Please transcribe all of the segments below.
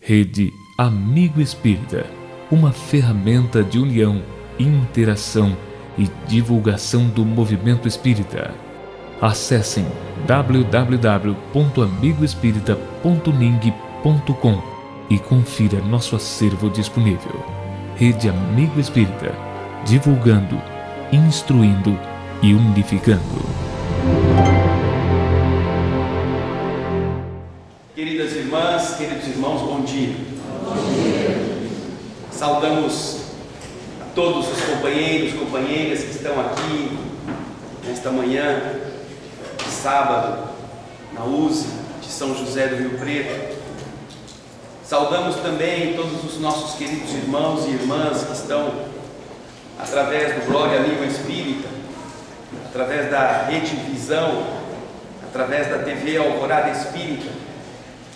Rede Amigo Espírita, uma ferramenta de união, interação e divulgação do movimento espírita. Acessem www.amigoespírita.ning.com e confira nosso acervo disponível. Rede Amigo Espírita, divulgando, instruindo e unificando. Queridas irmãs, queridos irmãos, bom dia. Bom dia. Saudamos a todos os companheiros, companheiras que estão aqui nesta manhã de sábado, na USE de São José do Rio Preto. Saudamos também todos os nossos queridos irmãos e irmãs que estão através do blog Amigo Espírita, através da Rede Visão, através da TV Alvorada Espírita,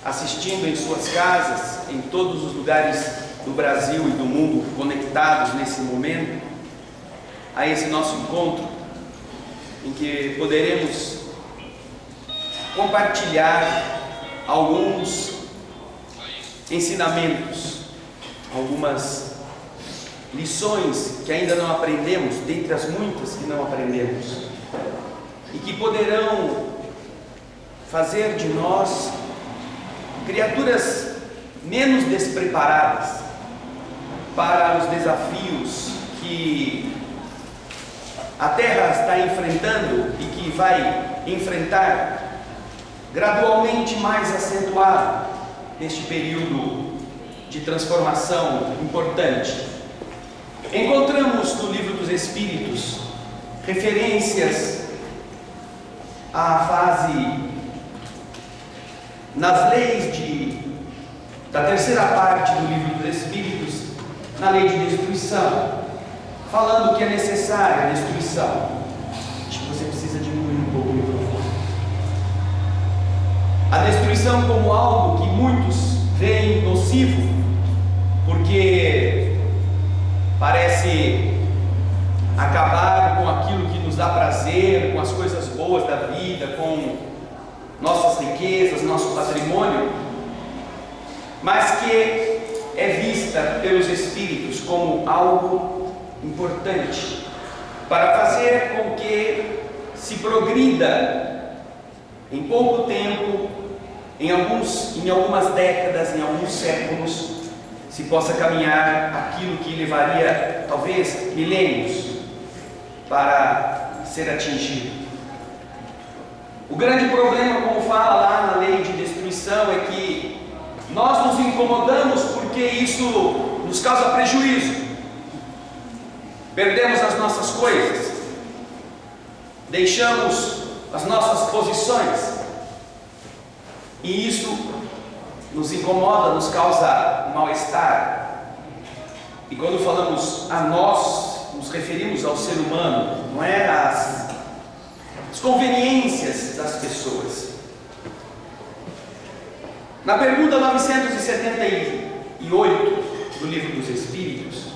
assistindo em suas casas, em todos os lugares do Brasil e do mundo, conectados nesse momento, a esse nosso encontro, em que poderemos compartilhar alguns ensinamentos, algumas lições que ainda não aprendemos, dentre as muitas que não aprendemos, e que poderão fazer de nós criaturas menos despreparadas para os desafios que a Terra está enfrentando e que vai enfrentar gradualmente mais acentuado neste período de transformação importante. Encontramos no Livro dos Espíritos referências à fase, nas leis da terceira parte do Livro dos Espíritos, na lei de destruição, falando que é necessária a destruição. Acho que você precisa diminuir um pouco o microfone. A destruição como algo que muitos veem nocivo, porque parece acabar com aquilo que nos dá prazer, com as coisas boas da vida, com nossas riquezas, nosso patrimônio, mas que é vista pelos Espíritos como algo importante para fazer com que se progrida em pouco tempo, em algumas décadas, em alguns séculos, se possa caminhar aquilo que levaria talvez milênios para ser atingido. O grande problema, como fala lá na lei de destruição, é que nós nos incomodamos porque isso nos causa prejuízo. Perdemos as nossas coisas, deixamos as nossas posições, e isso nos incomoda, nos causa mal-estar. E quando falamos a nós, nos referimos ao ser humano, não é às conveniências das pessoas. Na pergunta 978 do Livro dos Espíritos,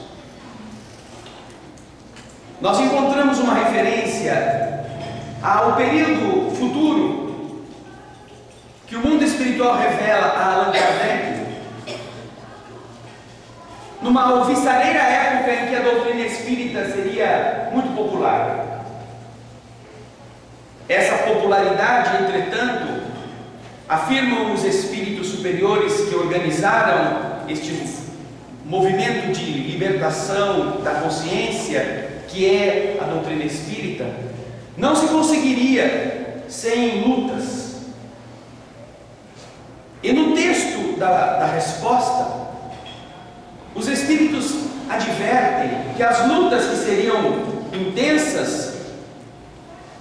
nós encontramos uma referência ao período futuro que o mundo espiritual revela a Allan Kardec, numa alvissareira época em que a doutrina espírita seria muito popular. Essa popularidade, entretanto, afirmam os espíritos superiores que organizaram este movimento de libertação da consciência, que é a doutrina espírita, não se conseguiria sem lutas. E no texto da resposta, os espíritos advertem que as lutas que seriam intensas,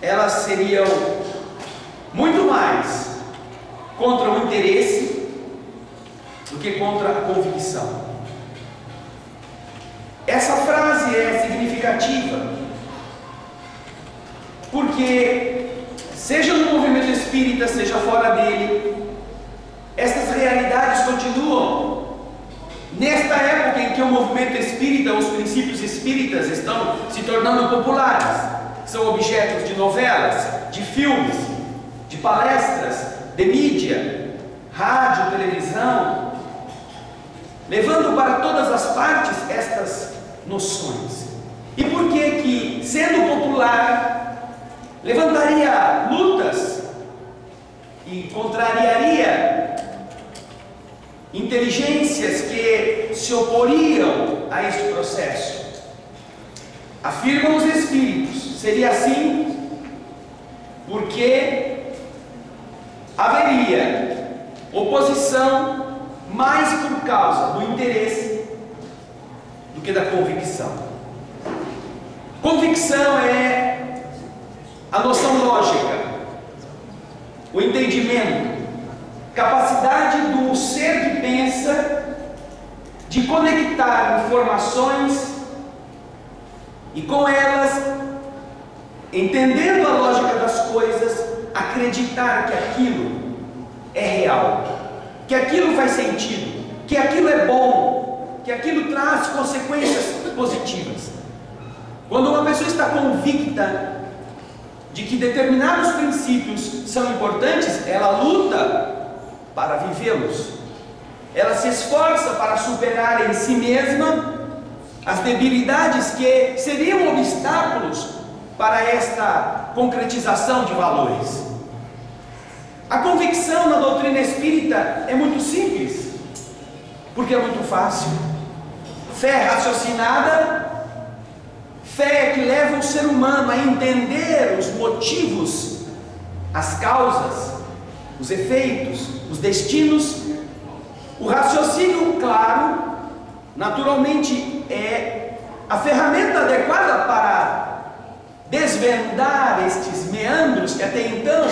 elas seriam muito mais contra o interesse do que contra a convicção. Essa frase é significativa, porque seja no movimento espírita, seja fora dele, essas realidades continuam. Nesta época em que o movimento espírita, os princípios espíritas estão se tornando populares, são objetos de novelas, de filmes, de palestras, de mídia, rádio, televisão, levando para todas as partes estas noções. E por que, sendo popular, levantaria lutas e contrariaria inteligências que se oporiam a este processo? Afirmam os Espíritos, seria assim porque haveria oposição mais por causa do interesse do que da convicção. Convicção é a noção lógica, o entendimento, capacidade do ser que pensa de conectar informações e com elas, entendendo a lógica das coisas, acreditar que aquilo é real, que aquilo faz sentido, que aquilo é bom, que aquilo traz consequências positivas. Quando uma pessoa está convicta de que determinados princípios são importantes, ela luta para vivê-los, ela se esforça para superar em si mesma as debilidades que seriam obstáculos para esta concretização de valores. A convicção na doutrina espírita é muito simples, porque é muito fácil. Fé raciocinada, fé que leva o ser humano a entender os motivos, as causas, os efeitos, os destinos. O raciocínio claro, naturalmente, é a ferramenta adequada para desvendar estes meandros que até então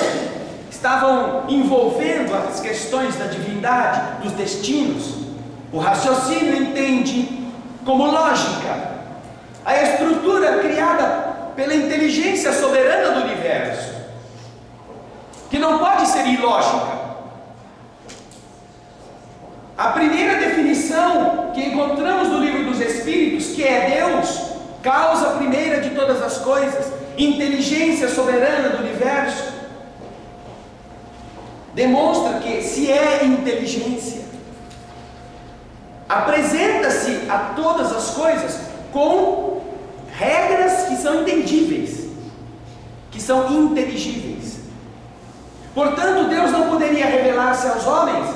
estavam envolvendo as questões da divindade, dos destinos. O raciocínio entende como lógica a estrutura criada pela inteligência soberana do universo, que não pode ser ilógica. A primeira definição que encontramos no Livro dos Espíritos, que é Deus, causa primeira de todas as coisas, inteligência soberana do universo, demonstra que, se é inteligência, apresenta-se a todas as coisas com regras que são entendíveis, que são inteligíveis. Portanto, Deus não poderia revelar-se aos homens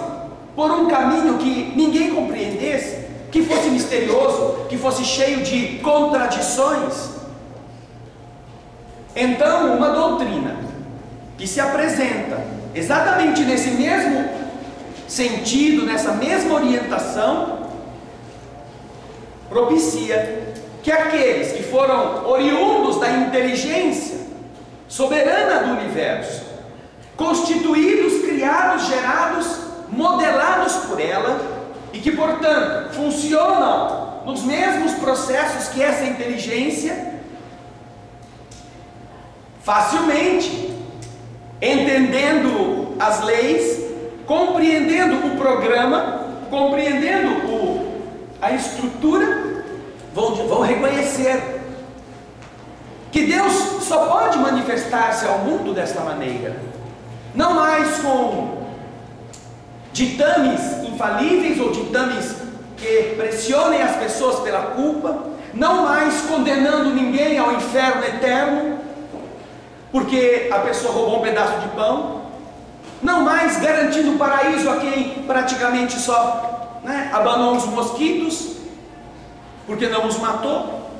por um caminho que ninguém compreendesse, que fosse misterioso, que fosse cheio de contradições. Então, uma doutrina que se apresenta exatamente nesse mesmo sentido, nessa mesma orientação, propicia que aqueles que foram oriundos da inteligência soberana do universo, constituídos, criados, gerados, modelados por ela, e que, portanto, funcionam nos mesmos processos que essa inteligência, facilmente, entendendo as leis, compreendendo o programa, compreendendo a estrutura, vão reconhecer que Deus só pode manifestar-se ao mundo desta maneira, não mais com ditames infalíveis ou ditames que pressionem as pessoas pela culpa, não mais condenando ninguém ao inferno eterno porque a pessoa roubou um pedaço de pão, não mais garantindo o paraíso a quem praticamente só abanou os mosquitos porque não os matou.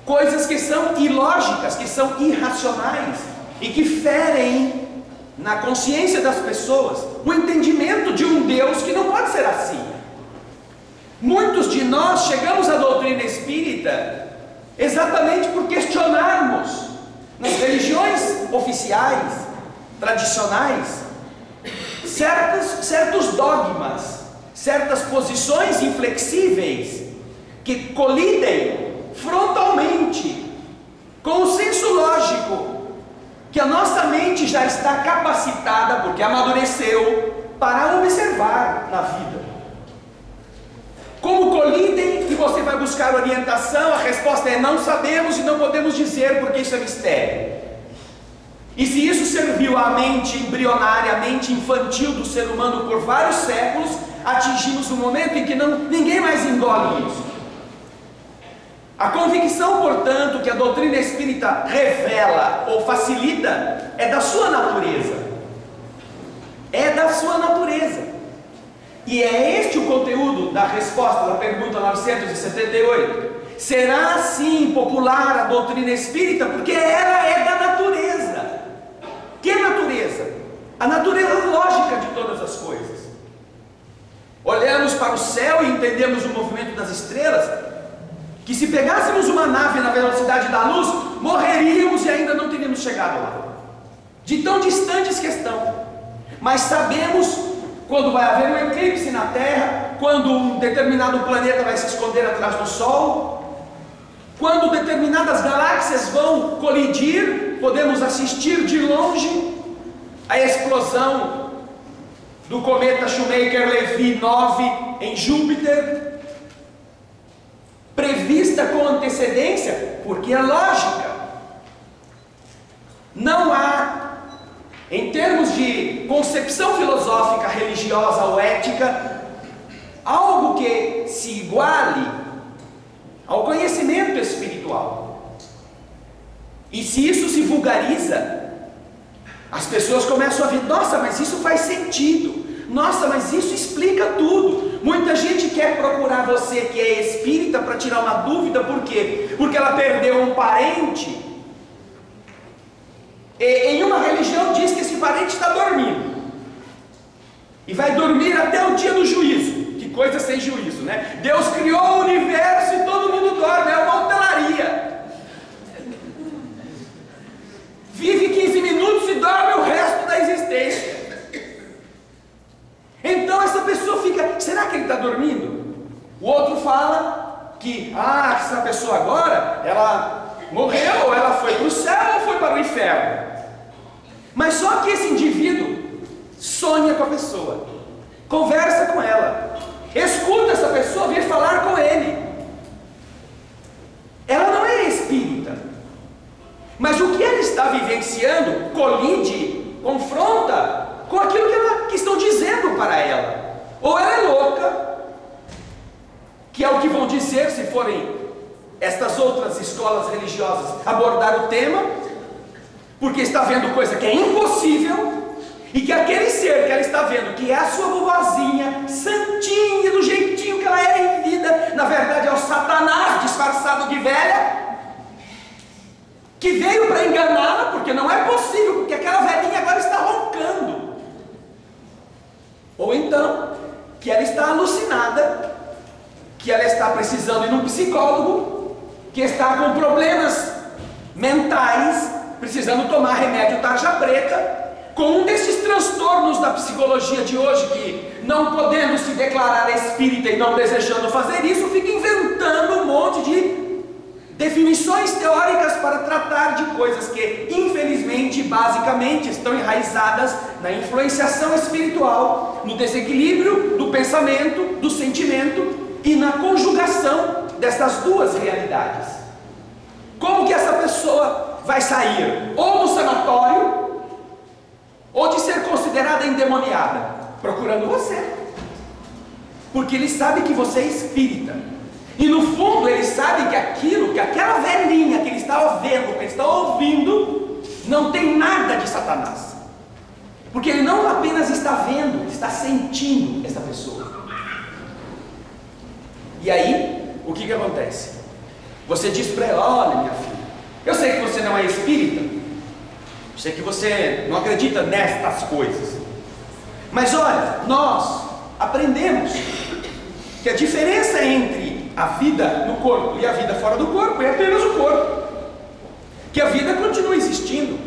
Coisas que são ilógicas, que são irracionais e que ferem na consciência das pessoas o entendimento de um Deus que não pode ser assim. Muitos de nós chegamos à doutrina espírita exatamente por questionarmos nas religiões oficiais, tradicionais, certos dogmas, certas posições inflexíveis que colidem frontalmente com o senso lógico que a nossa mente já está capacitada, porque amadureceu, para observar na vida. Como colidem e você vai buscar orientação, a resposta é: não sabemos e não podemos dizer porque isso é mistério. E se isso serviu à mente embrionária, à mente infantil do ser humano por vários séculos, atingimos um momento em que ninguém mais engole isso. A convicção, portanto, que a doutrina espírita revela ou facilita é da sua natureza. É da sua natureza. E é este o conteúdo da resposta da pergunta 978. Será assim popular a doutrina espírita porque ela é da natureza. Que natureza? A natureza lógica de todas as coisas. Olhamos para o céu e entendemos o movimento das estrelas, que se pegássemos uma nave na velocidade da luz, morreríamos e ainda não teríamos chegado lá. De tão distantes que estão. Mas sabemos quando vai haver um eclipse na Terra, quando um determinado planeta vai se esconder atrás do Sol, quando determinadas galáxias vão colidir, podemos assistir de longe a explosão do cometa Shoemaker-Levy 9 em Júpiter, prevista com antecedência, porque é lógica. Não há, em termos de concepção filosófica, religiosa ou ética, algo que se iguale ao conhecimento espiritual. E se isso se vulgariza, as pessoas começam a ver: nossa, mas isso faz sentido. Nossa, mas isso explica tudo. Muita gente quer procurar você que é espírita para tirar uma dúvida. Por quê? Porque ela perdeu um parente. E em uma religião diz que esse parente está dormindo e vai dormir até o dia do juízo. Que coisa sem juízo, né? Deus criou o universo e todo mundo dorme. É uma hotelaria. Vive 15 minutos e dorme o resto da existência. Então essa pessoa fica: será que ele está dormindo? O outro fala que essa pessoa agora, ela morreu, ou ela foi para o céu ou foi para o inferno. Mas só que esse indivíduo sonha com a pessoa, conversa com ela, escuta essa pessoa vir falar com ele. Ela não é espírita, mas o que ela está vivenciando colide, confronta com aquilo que estão dizendo para ela. Ou ela é louca, que é o que vão dizer se forem estas outras escolas religiosas abordar o tema, porque está vendo coisa que é impossível, e que aquele ser que ela está vendo, que é a sua vovozinha, santinha, do jeitinho que ela era em vida, na verdade é o Satanás disfarçado de velha, que veio para enganá-la, porque não é possível, porque aquela velhinha agora está roncando. Ou então, que ela está alucinada, que ela está precisando ir num psicólogo, que está com problemas mentais, precisando tomar remédio tarja preta, com um desses transtornos da psicologia de hoje, que não podendo se declarar espírita e não desejando fazer isso, fica inventando um monte de definições teóricas para tratar de coisas que, infelizmente, basicamente, estão enraizadas na influenciação espiritual, no desequilíbrio do pensamento, do sentimento e na conjugação dessas duas realidades. Como que essa pessoa vai sair? Ou no sanatório, ou de ser considerada endemoniada, procurando você, porque ele sabe que você é espírita. E no fundo ele sabe que aquela velhinha que ele está vendo, que ele está ouvindo, não tem nada de Satanás. Porque ele não apenas está vendo, ele está sentindo essa pessoa. E aí, o que acontece? Você diz para ela: olha, minha filha, eu sei que você não é espírita, eu sei que você não acredita nestas coisas, mas olha, nós aprendemos que a diferença entre a vida no corpo e a vida fora do corpo é apenas o corpo, que a vida continua existindo,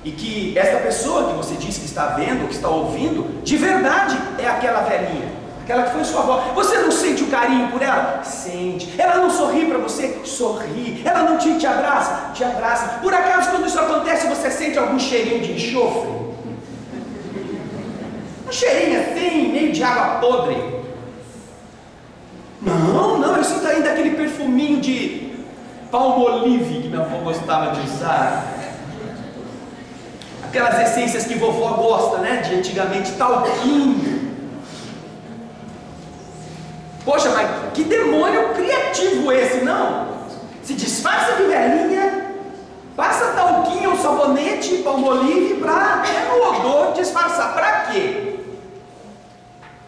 e que esta pessoa que você diz que está vendo, que está ouvindo, de verdade é aquela velhinha, aquela que foi sua avó. Você não sente o carinho por ela? Sente. Ela não sorri para você? Sorri. Ela não te abraça? Te abraça. Por acaso, quando isso acontece, você sente algum cheirinho de enxofre? Um cheirinho assim, meio de água podre? Não, eu sinto ainda aquele perfuminho de palmolive que minha avó gostava de usar. aquelas essências que vovó gosta, né? De antigamente, talquinho. Poxa, mas que demônio criativo esse, não? Se disfarça de velhinha, passa talquinho ou sabonete, palmolive para no odor disfarçar. Para quê?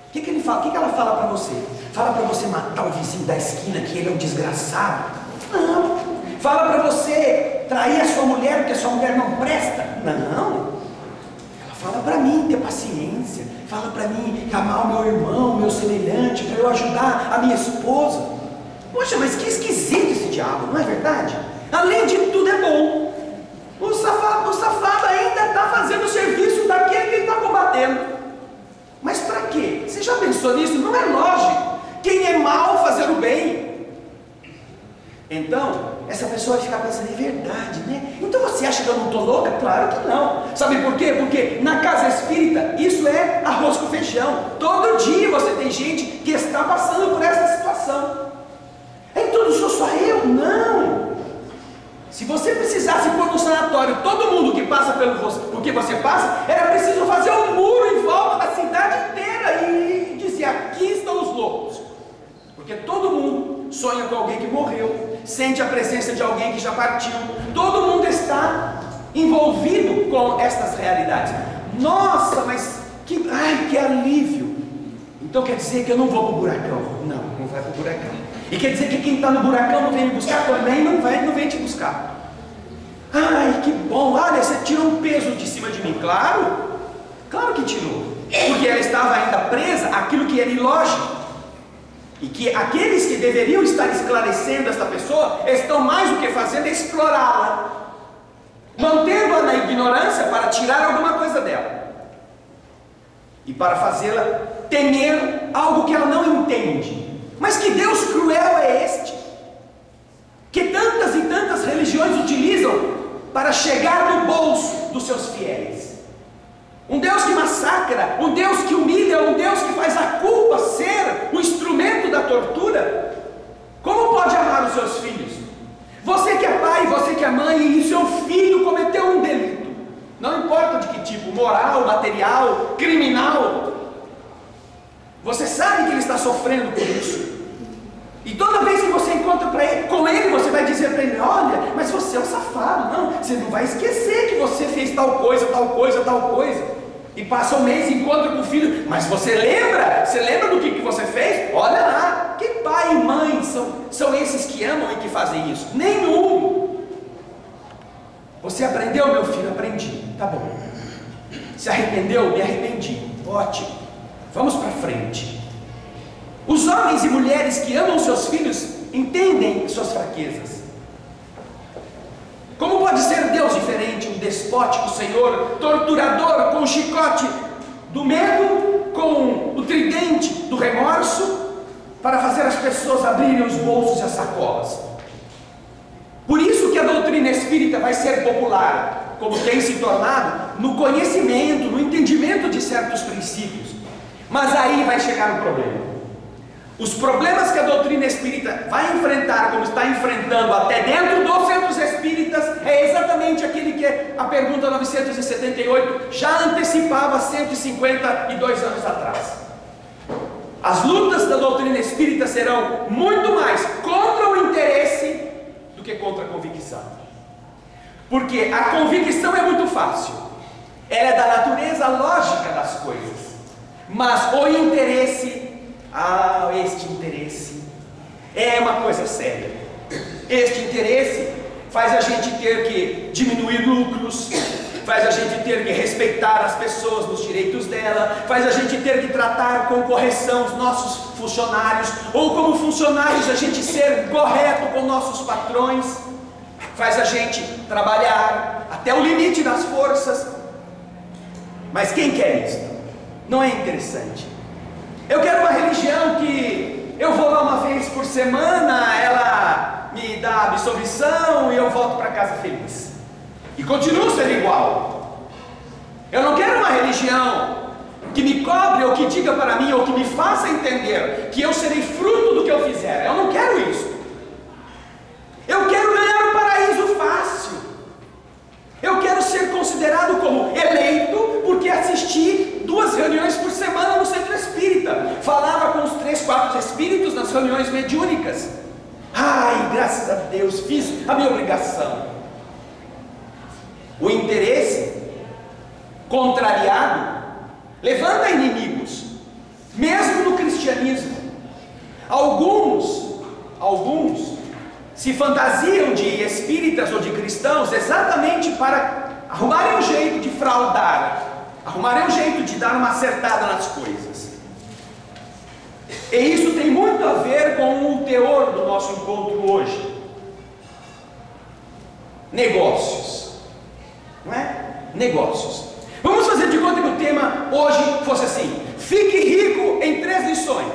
O que ele fala? O que ela fala para você? Fala para você matar o vizinho da esquina, que ele é um desgraçado? Não. Fala para você trair a sua mulher, porque a sua mulher não presta? Não. Ela fala para mim ter paciência. Fala para mim amar o meu irmão, meu semelhante, para eu ajudar a minha esposa. Poxa, mas que esquisito esse diabo, não é verdade? Além de tudo é bom. O safado ainda está fazendo o serviço daquele que ele está combatendo. Mas para quê? Você já pensou nisso? Não é lógico. Quem é mal fazer o bem? Então, essa pessoa vai ficar pensando, é verdade, né? Então você acha que eu não estou louca? Claro que não. Sabe por quê? Porque na casa espírita, isso é arroz com feijão. Todo dia você tem gente que está passando por essa situação. Então não sou só eu? Não. Se você precisasse pôr no sanatório todo mundo que passa por que você passa, era preciso fazer um muro em volta da cidade inteira e dizer, aqui estão os loucos. Porque todo mundo sonha com alguém que morreu, sente a presença de alguém que já partiu. Todo mundo está envolvido com estas realidades. Nossa, mas que alívio. Então quer dizer que eu não vou para o buracão? Não vai para o buracão. E quer dizer que quem está no buracão não vem me buscar também? Não vem te buscar. Ai, que bom. Olha, você tirou um peso de cima de mim. Claro que tirou. Porque ela estava ainda presa àquilo que era ilógico. E que aqueles que deveriam estar esclarecendo esta pessoa estão mais do que fazendo explorá-la, mantendo-a na ignorância para tirar alguma coisa dela e para fazê-la temer algo que ela não entende. Mas que Deus cruel é este, que tantas e tantas religiões utilizam para chegar no bolso dos seus fiéis? Um Deus que massacra, um Deus que humilha, um Deus que faz a culpa ser o instrumento da tortura. Como pode amar os seus filhos? Você que é pai, você que é mãe, e seu filho cometeu um delito, não importa de que tipo, moral, material, criminal, você sabe que ele está sofrendo por isso. E toda vez que você encontra com ele, você vai dizer para ele, olha, mas você é um safado. Não, você não vai esquecer que você fez tal coisa, tal coisa, tal coisa. E passa um mês e encontra com o filho, mas você lembra? Você lembra do que você fez? Olha lá, que pai e mãe são esses que amam e que fazem isso? Nenhum. Você aprendeu, meu filho? Aprendi. Tá bom. Se arrependeu? Me arrependi. Ótimo. Vamos para frente. Os homens e mulheres que amam seus filhos entendem suas fraquezas. Como pode ser Deus diferente, um despótico Senhor, torturador, com o chicote do medo, com o tridente do remorso, para fazer as pessoas abrirem os bolsos e as sacolas? Por isso que a doutrina espírita vai ser popular, como tem se tornado, no conhecimento, no entendimento de certos princípios. Mas aí vai chegar o problema. Os problemas que a doutrina espírita vai enfrentar, como está enfrentando até dentro dos centros espíritas, é exatamente aquele que a pergunta 978 já antecipava 152 anos atrás. As lutas da doutrina espírita serão muito mais contra o interesse do que contra a convicção. Porque a convicção é muito fácil, ela é da natureza lógica das coisas, mas o interesse, este interesse é uma coisa séria. Este interesse faz a gente ter que diminuir lucros, faz a gente ter que respeitar as pessoas nos direitos dela, faz a gente ter que tratar com correção os nossos funcionários, ou como funcionários a gente ser correto com nossos patrões, faz a gente trabalhar até o limite das forças. Mas quem quer isso? Não é interessante? Eu quero uma religião que eu vou lá uma vez por semana, ela me dá absolvição e eu volto para casa feliz. E continuo sendo igual. Eu não quero uma religião que me cobre ou que diga para mim ou que me faça entender que eu serei fruto do que eu fizer. Eu não quero isso. Eu quero ganhar o paraíso fácil. Eu quero ser considerado como eleito porque assisti 2 reuniões por semana no centro espírita. Falava com os 3, 4 espíritos nas reuniões mediúnicas. Ai, graças a Deus, fiz a minha obrigação. O interesse contrariado levanta inimigos, mesmo no cristianismo. Alguns se fantasiam de espíritas ou de cristãos exatamente para arrumarem um jeito de fraudar, arrumarem um jeito de dar uma acertada nas coisas. E isso tem muito a ver com o teor do nosso encontro hoje. Negócios, não é? Negócios. Vamos fazer de conta que o tema hoje fosse assim: fique rico em 3 lições.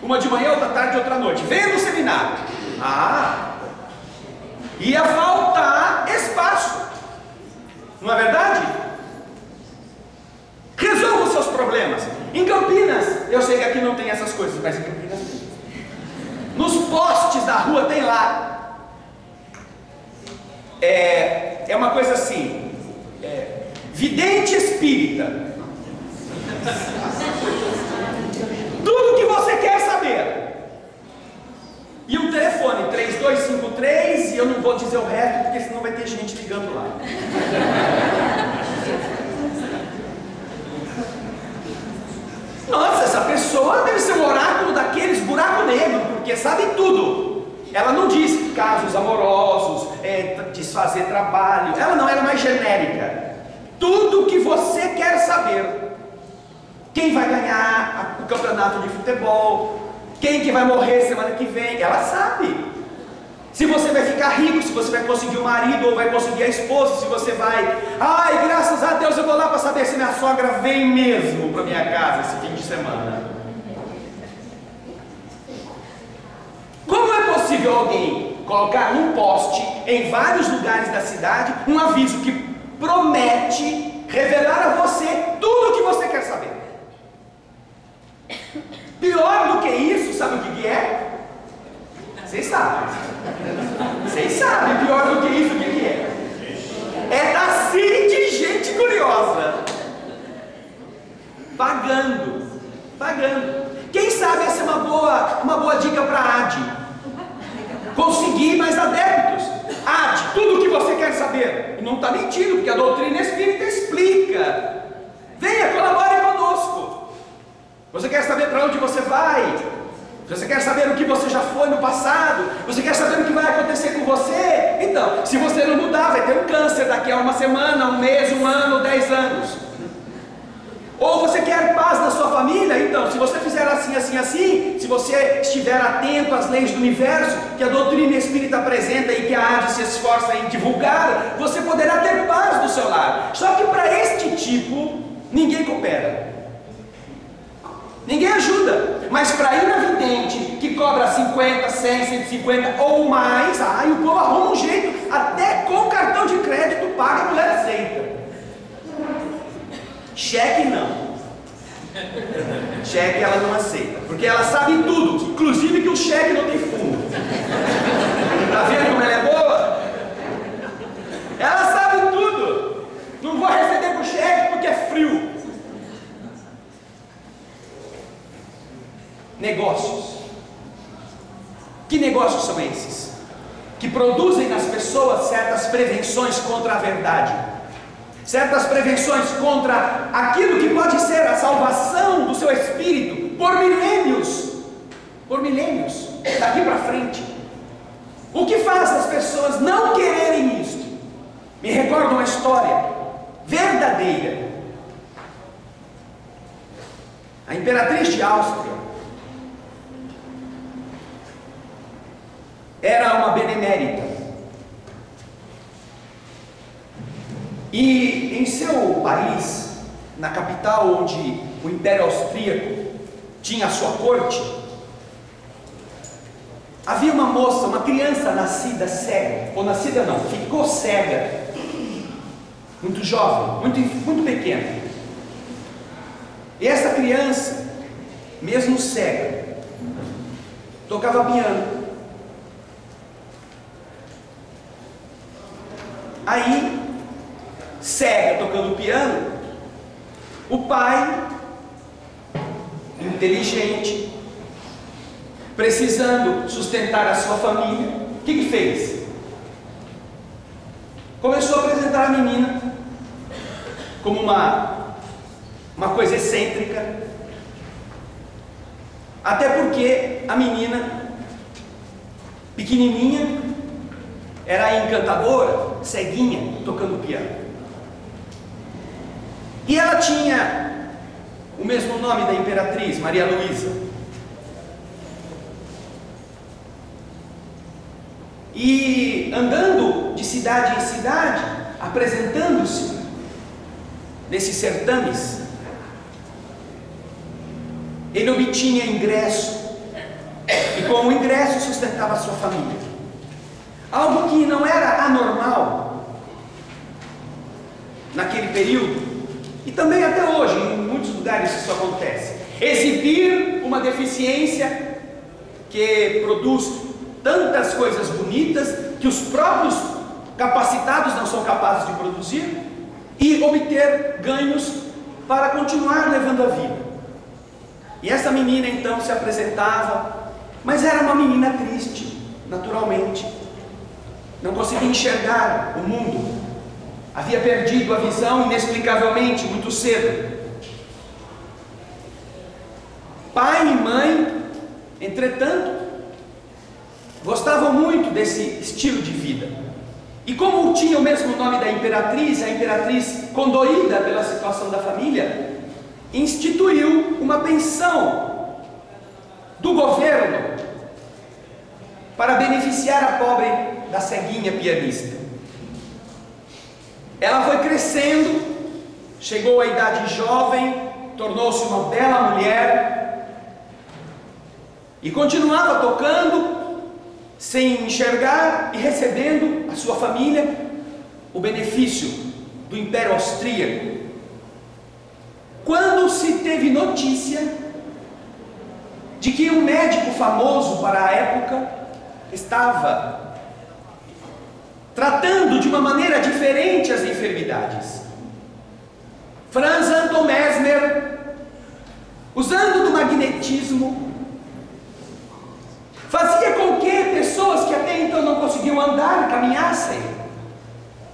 Uma de manhã, outra tarde e outra à noite. Venha no seminário. Ia faltar espaço, não é verdade? Resolva os seus problemas. Em Campinas, eu sei que aqui não tem essas coisas, mas em Campinas tem. Nos postes da rua tem lá. É uma coisa assim, vidente espírita. Tudo que você quer saber. E o telefone 3253, e eu não vou dizer o resto, porque senão vai ter gente ligando lá. Nossa, essa pessoa deve ser um oráculo daqueles buraco negro, porque sabe tudo. Ela não diz casos amorosos, desfazer trabalho. Ela não, era mais genérica. Tudo que você quer saber. Quem vai ganhar o campeonato de futebol, quem que vai morrer semana que vem, ela sabe. Se você vai ficar rico, se você vai conseguir o marido ou vai conseguir a esposa, se você vai, ai, graças a Deus eu vou lá para saber se minha sogra vem mesmo para minha casa esse fim de semana. Como é possível alguém colocar num poste em vários lugares da cidade um aviso que promete revelar a você tudo o que você quer saber? Pior do que isso, sabe o que é? Vocês sabem. Vocês sabem, pior do que isso, o que é? É da de gente curiosa. Pagando. Quem sabe essa é uma boa dica para a AD. Conseguir mais adeptos. AD, tudo o que você quer saber. E não está mentindo, porque a doutrina espírita explica. Venha, colabore conosco. Você quer saber para onde você vai? Você quer saber o que você já foi no passado? Você quer saber o que vai acontecer com você? Então, se você não mudar, vai ter um câncer daqui a uma semana, um mês, um ano, 10 anos. Ou você quer paz na sua família? Então, se você fizer assim, assim, assim, se você estiver atento às leis do universo, que a doutrina espírita apresenta e que a AD se esforça em divulgar, você poderá ter paz no seu lar. Só que para este tipo, ninguém coopera. Ninguém ajuda, mas para ir na vidente que cobra 50, 100, 150 ou mais, o povo arruma um jeito, até com cartão de crédito paga, a mulher aceita. Cheque não. Cheque ela não aceita, porque ela sabe tudo, inclusive que o cheque não tem fundo. Tá vendo como ela é boa? Ela sabe tudo. Não vou receber com cheque porque é frio. Negócios. Que negócios são esses? Que produzem nas pessoas certas prevenções contra a verdade, certas prevenções contra aquilo que pode ser a salvação do seu espírito por milênios, daqui para frente. O que faz as pessoas não quererem isto? Me recordo uma história verdadeira. A imperatriz de Áustria era uma benemérita, e em seu país, na capital onde o Império Austríaco tinha a sua corte, havia uma moça, uma criança nascida cega, ou nascida não, ficou cega, muito jovem, muito pequena. E essa criança, mesmo cega, tocava piano. Aí cega tocando piano, o pai, inteligente, precisando sustentar a sua família, o que fez? Começou a apresentar a menina como uma coisa excêntrica, até porque a menina, pequenininha, era encantadora, ceguinha, tocando piano. E ela tinha o mesmo nome da imperatriz, Maria Luísa. E andando de cidade em cidade, apresentando-se nesses certames, ele obtinha ingresso, e com o ingresso sustentava a sua família. Algo que não era anormal naquele período, e também até hoje, em muitos lugares isso acontece. Exibir uma deficiência que produz tantas coisas bonitas que os próprios capacitados não são capazes de produzir, e obter ganhos para continuar levando a vida. E essa menina então se apresentava, mas era uma menina triste, naturalmente. Não conseguia enxergar o mundo. Havia perdido a visão inexplicavelmente muito cedo. Pai e mãe, entretanto, gostavam muito desse estilo de vida. E como tinha o mesmo nome da imperatriz, a imperatriz, condoída pela situação da família, instituiu uma pensão do governo para beneficiar a pobre da ceguinha pianista. Ela foi crescendo, chegou à idade jovem, tornou-se uma bela mulher e continuava tocando sem enxergar e recebendo a sua família o benefício do Império Austríaco. Quando se teve notícia de que um médico famoso para a época estava tratando de uma maneira diferente as enfermidades, Franz Anton Mesmer, usando do magnetismo, fazia com que pessoas que até então não conseguiam andar caminhassem,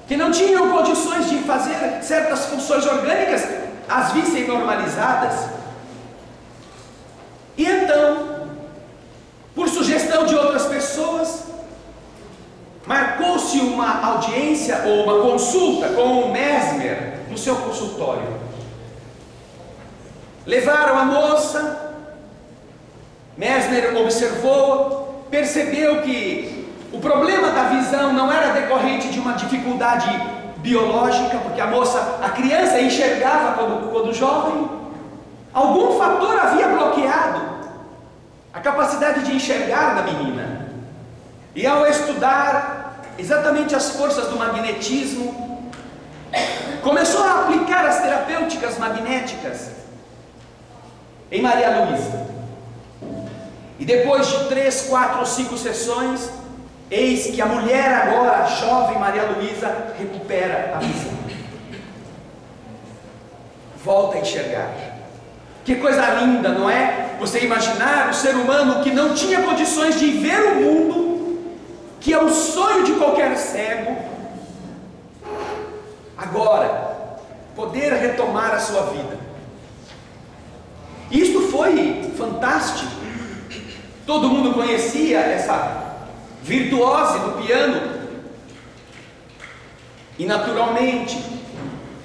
que não tinham condições de fazer certas funções orgânicas, as vissem normalizadas. E então, por sugestão de outras pessoas, marcou-se uma audiência ou uma consulta com o Mesmer no seu consultório. Levaram a moça, Mesmer observou, percebeu que o problema da visão não era decorrente de uma dificuldade biológica, porque a criança enxergava quando jovem. Algum fator havia bloqueado a capacidade de enxergar da menina. E ao estudar exatamente as forças do magnetismo, começou a aplicar as terapêuticas magnéticas em Maria Luísa. E depois de 3, 4 ou 5 sessões, eis que a mulher agora, a jovem Maria Luísa, recupera a visão. Volta a enxergar. Que coisa linda, não é? Você imaginar o ser humano que não tinha condições de ver o mundo, que é o sonho de qualquer cego, agora poder retomar a sua vida. Isto foi fantástico. Todo mundo conhecia essa virtuose do piano. E naturalmente,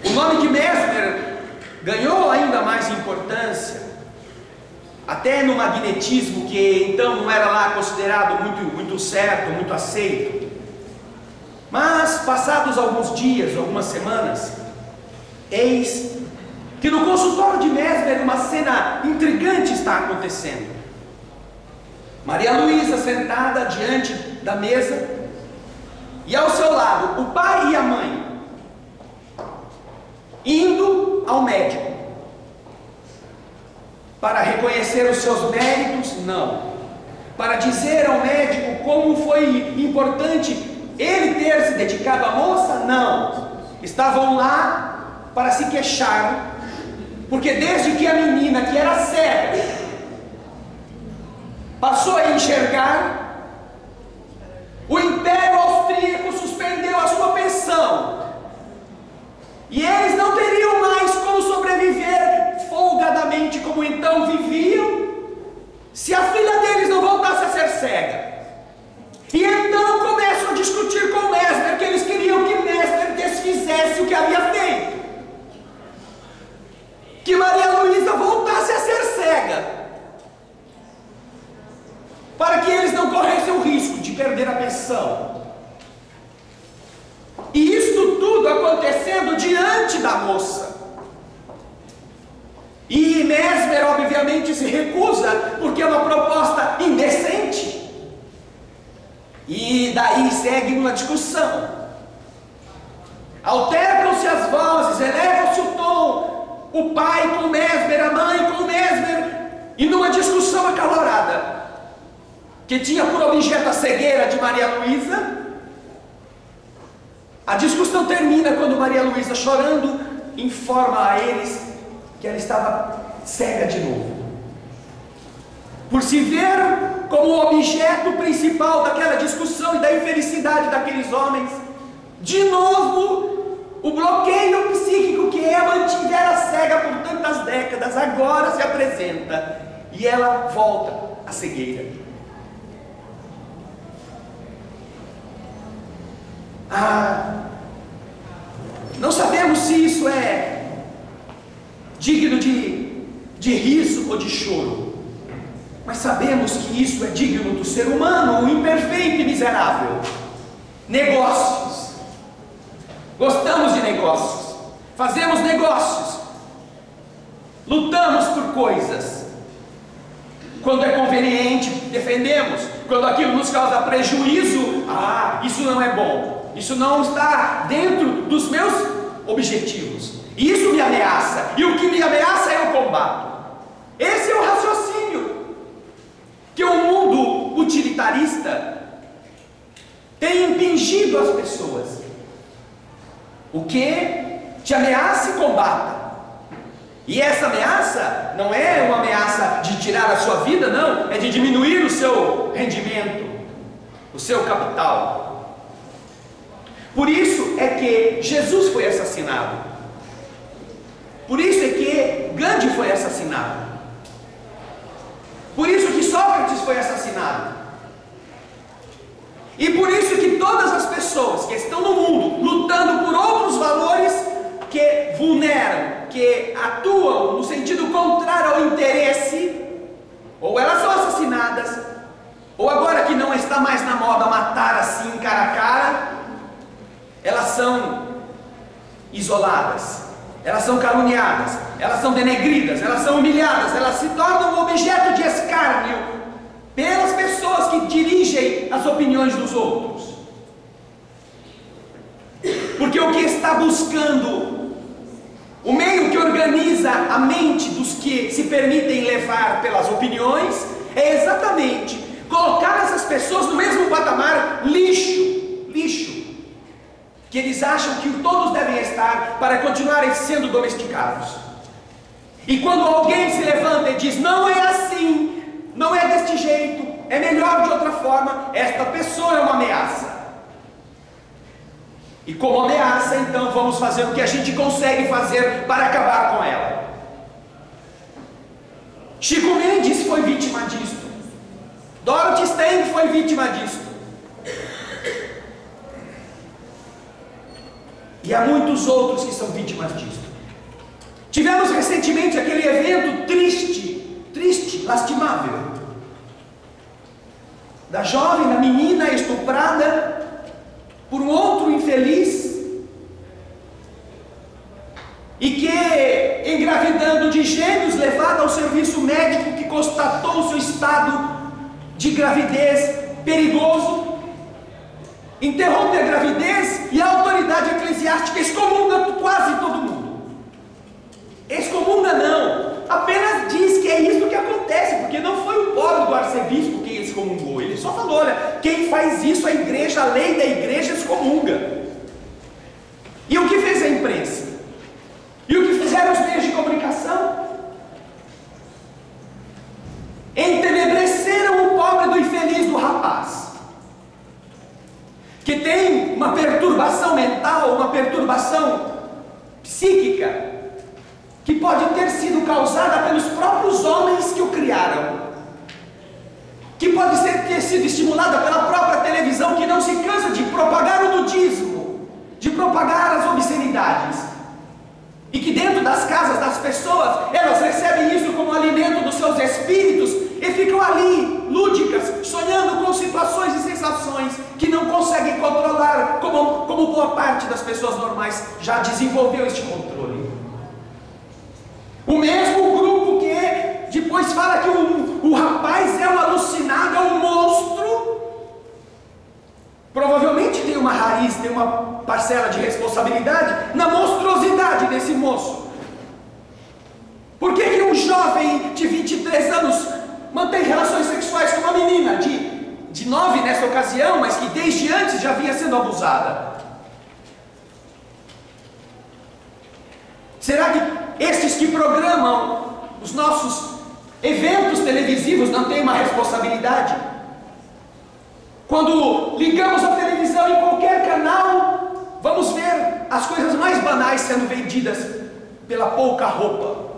o nome de Mesmer ganhou ainda mais importância, até no magnetismo, que então não era lá considerado muito certo, muito aceito. Mas passados alguns dias, algumas semanas, eis que no consultório de Mesmer uma cena intrigante está acontecendo. Maria Luísa sentada diante da mesa, e ao seu lado o pai e a mãe, indo ao médico para reconhecer os seus méritos, não, para dizer ao médico como foi importante ele ter se dedicado à moça, não, estavam lá para se queixar, porque desde que a menina, que era cega, passou a enxergar, o Império Austríaco suspendeu a sua pensão, e eles não teriam mais como sobreviver folgadamente como então viviam, se a filha deles não voltasse a ser cega. E então começam a discutir com Mesmer, que eles queriam que Mesmer desfizesse o que havia feito, que Maria Luísa voltasse a ser cega, para que eles não corressem o risco de perder a pensão. E isto tudo acontecendo diante da moça. E Mesmer obviamente se recusa, porque é uma proposta indecente. E daí segue uma discussão. Altercam-se as vozes, eleva-se o tom, o pai com Mesmer, a mãe com Mesmer, e numa discussão acalorada, que tinha por objeto a cegueira de Maria Luísa, a discussão termina quando Maria Luísa, chorando, informa a eles que ela estava cega de novo. Por se ver como o objeto principal daquela discussão e da infelicidade daqueles homens, de novo, o bloqueio psíquico que a mantivera cega por tantas décadas, agora se apresenta, e ela volta à cegueira. Não sabemos se isso é digno de riso ou de choro, mas sabemos que isso é digno do ser humano, imperfeito e miserável. Negócios. Gostamos de negócios, fazemos negócios, lutamos por coisas. Quando é conveniente, defendemos. Quando aquilo nos causa prejuízo, isso não é bom, isso não está dentro dos meus objetivos, isso me ameaça, e o que me ameaça eu combato. Esse é o raciocínio que o mundo utilitarista tem impingido às pessoas. O que te ameaça e combata. E essa ameaça não é uma ameaça de tirar a sua vida, não, é de diminuir o seu rendimento, o seu capital. Por isso é que Jesus foi assassinado. Por isso é que Gandhi foi assassinado. Por isso que Sócrates foi assassinado. E por isso que todas as pessoas que estão no mundo lutando por outros valores, que vulneram, que atuam no sentido contrário ao interesse, ou elas são assassinadas, ou agora que não está mais na moda matar assim cara a cara, elas são isoladas, elas são caluniadas, elas são denegridas, elas são humilhadas, elas se tornam um objeto de escárnio pelas pessoas que dirigem as opiniões dos outros. Porque o que está buscando, o meio que organiza a mente dos que se permitem levar pelas opiniões, é exatamente colocar essas pessoas no mesmo patamar lixo, que eles acham que todos devem estar para continuarem sendo domesticados. E quando alguém se levanta e diz, não é assim, não é deste jeito, é melhor de outra forma, esta pessoa é uma ameaça. E como ameaça, então vamos fazer o que a gente consegue fazer para acabar com ela. Chico Mendes foi vítima disto. Dorothy Stang foi vítima disto. E há muitos outros que são vítimas disto. Tivemos recentemente aquele evento triste, lastimável, da jovem, da menina estuprada por um outro infeliz, e que, engravidando de gêmeos, levada ao serviço médico que constatou o seu estado de gravidez perigoso, interrompe a gravidez e a autoridade eclesiástica excomunga quase todo mundo. Excomunga não, apenas diz que é isso que acontece, porque não foi o pobre do arcebispo quem excomungou, ele só falou, olha, quem faz isso, a igreja, a lei da igreja excomunga. E o que fez rapaz que tem uma perturbação mental, uma perturbação psíquica, que pode ter sido causada pelos próprios homens que o criaram, que pode ter sido estimulada pela própria televisão, que não se cansa de propagar o nudismo, de propagar as obscenidades, e que dentro das casas das pessoas, elas recebem isso como alimento dos seus espíritos, e ficam ali, lúdicas, sonhando com situações e sensações que não conseguem controlar, como boa parte das pessoas normais já desenvolveu este controle. O mesmo grupo que depois fala que o rapaz é um alucinado, é um monstro, provavelmente tem uma raiz, tem uma parcela de responsabilidade na monstruosidade desse moço. Por que um jovem de 23 anos mantém relações sexuais com uma menina de 9 nessa ocasião, mas que desde antes já vinha sendo abusada? Será que estes que programam os nossos eventos televisivos não têm uma responsabilidade? Quando ligamos a televisão em qualquer canal, vamos ver as coisas mais banais sendo vendidas pela pouca roupa,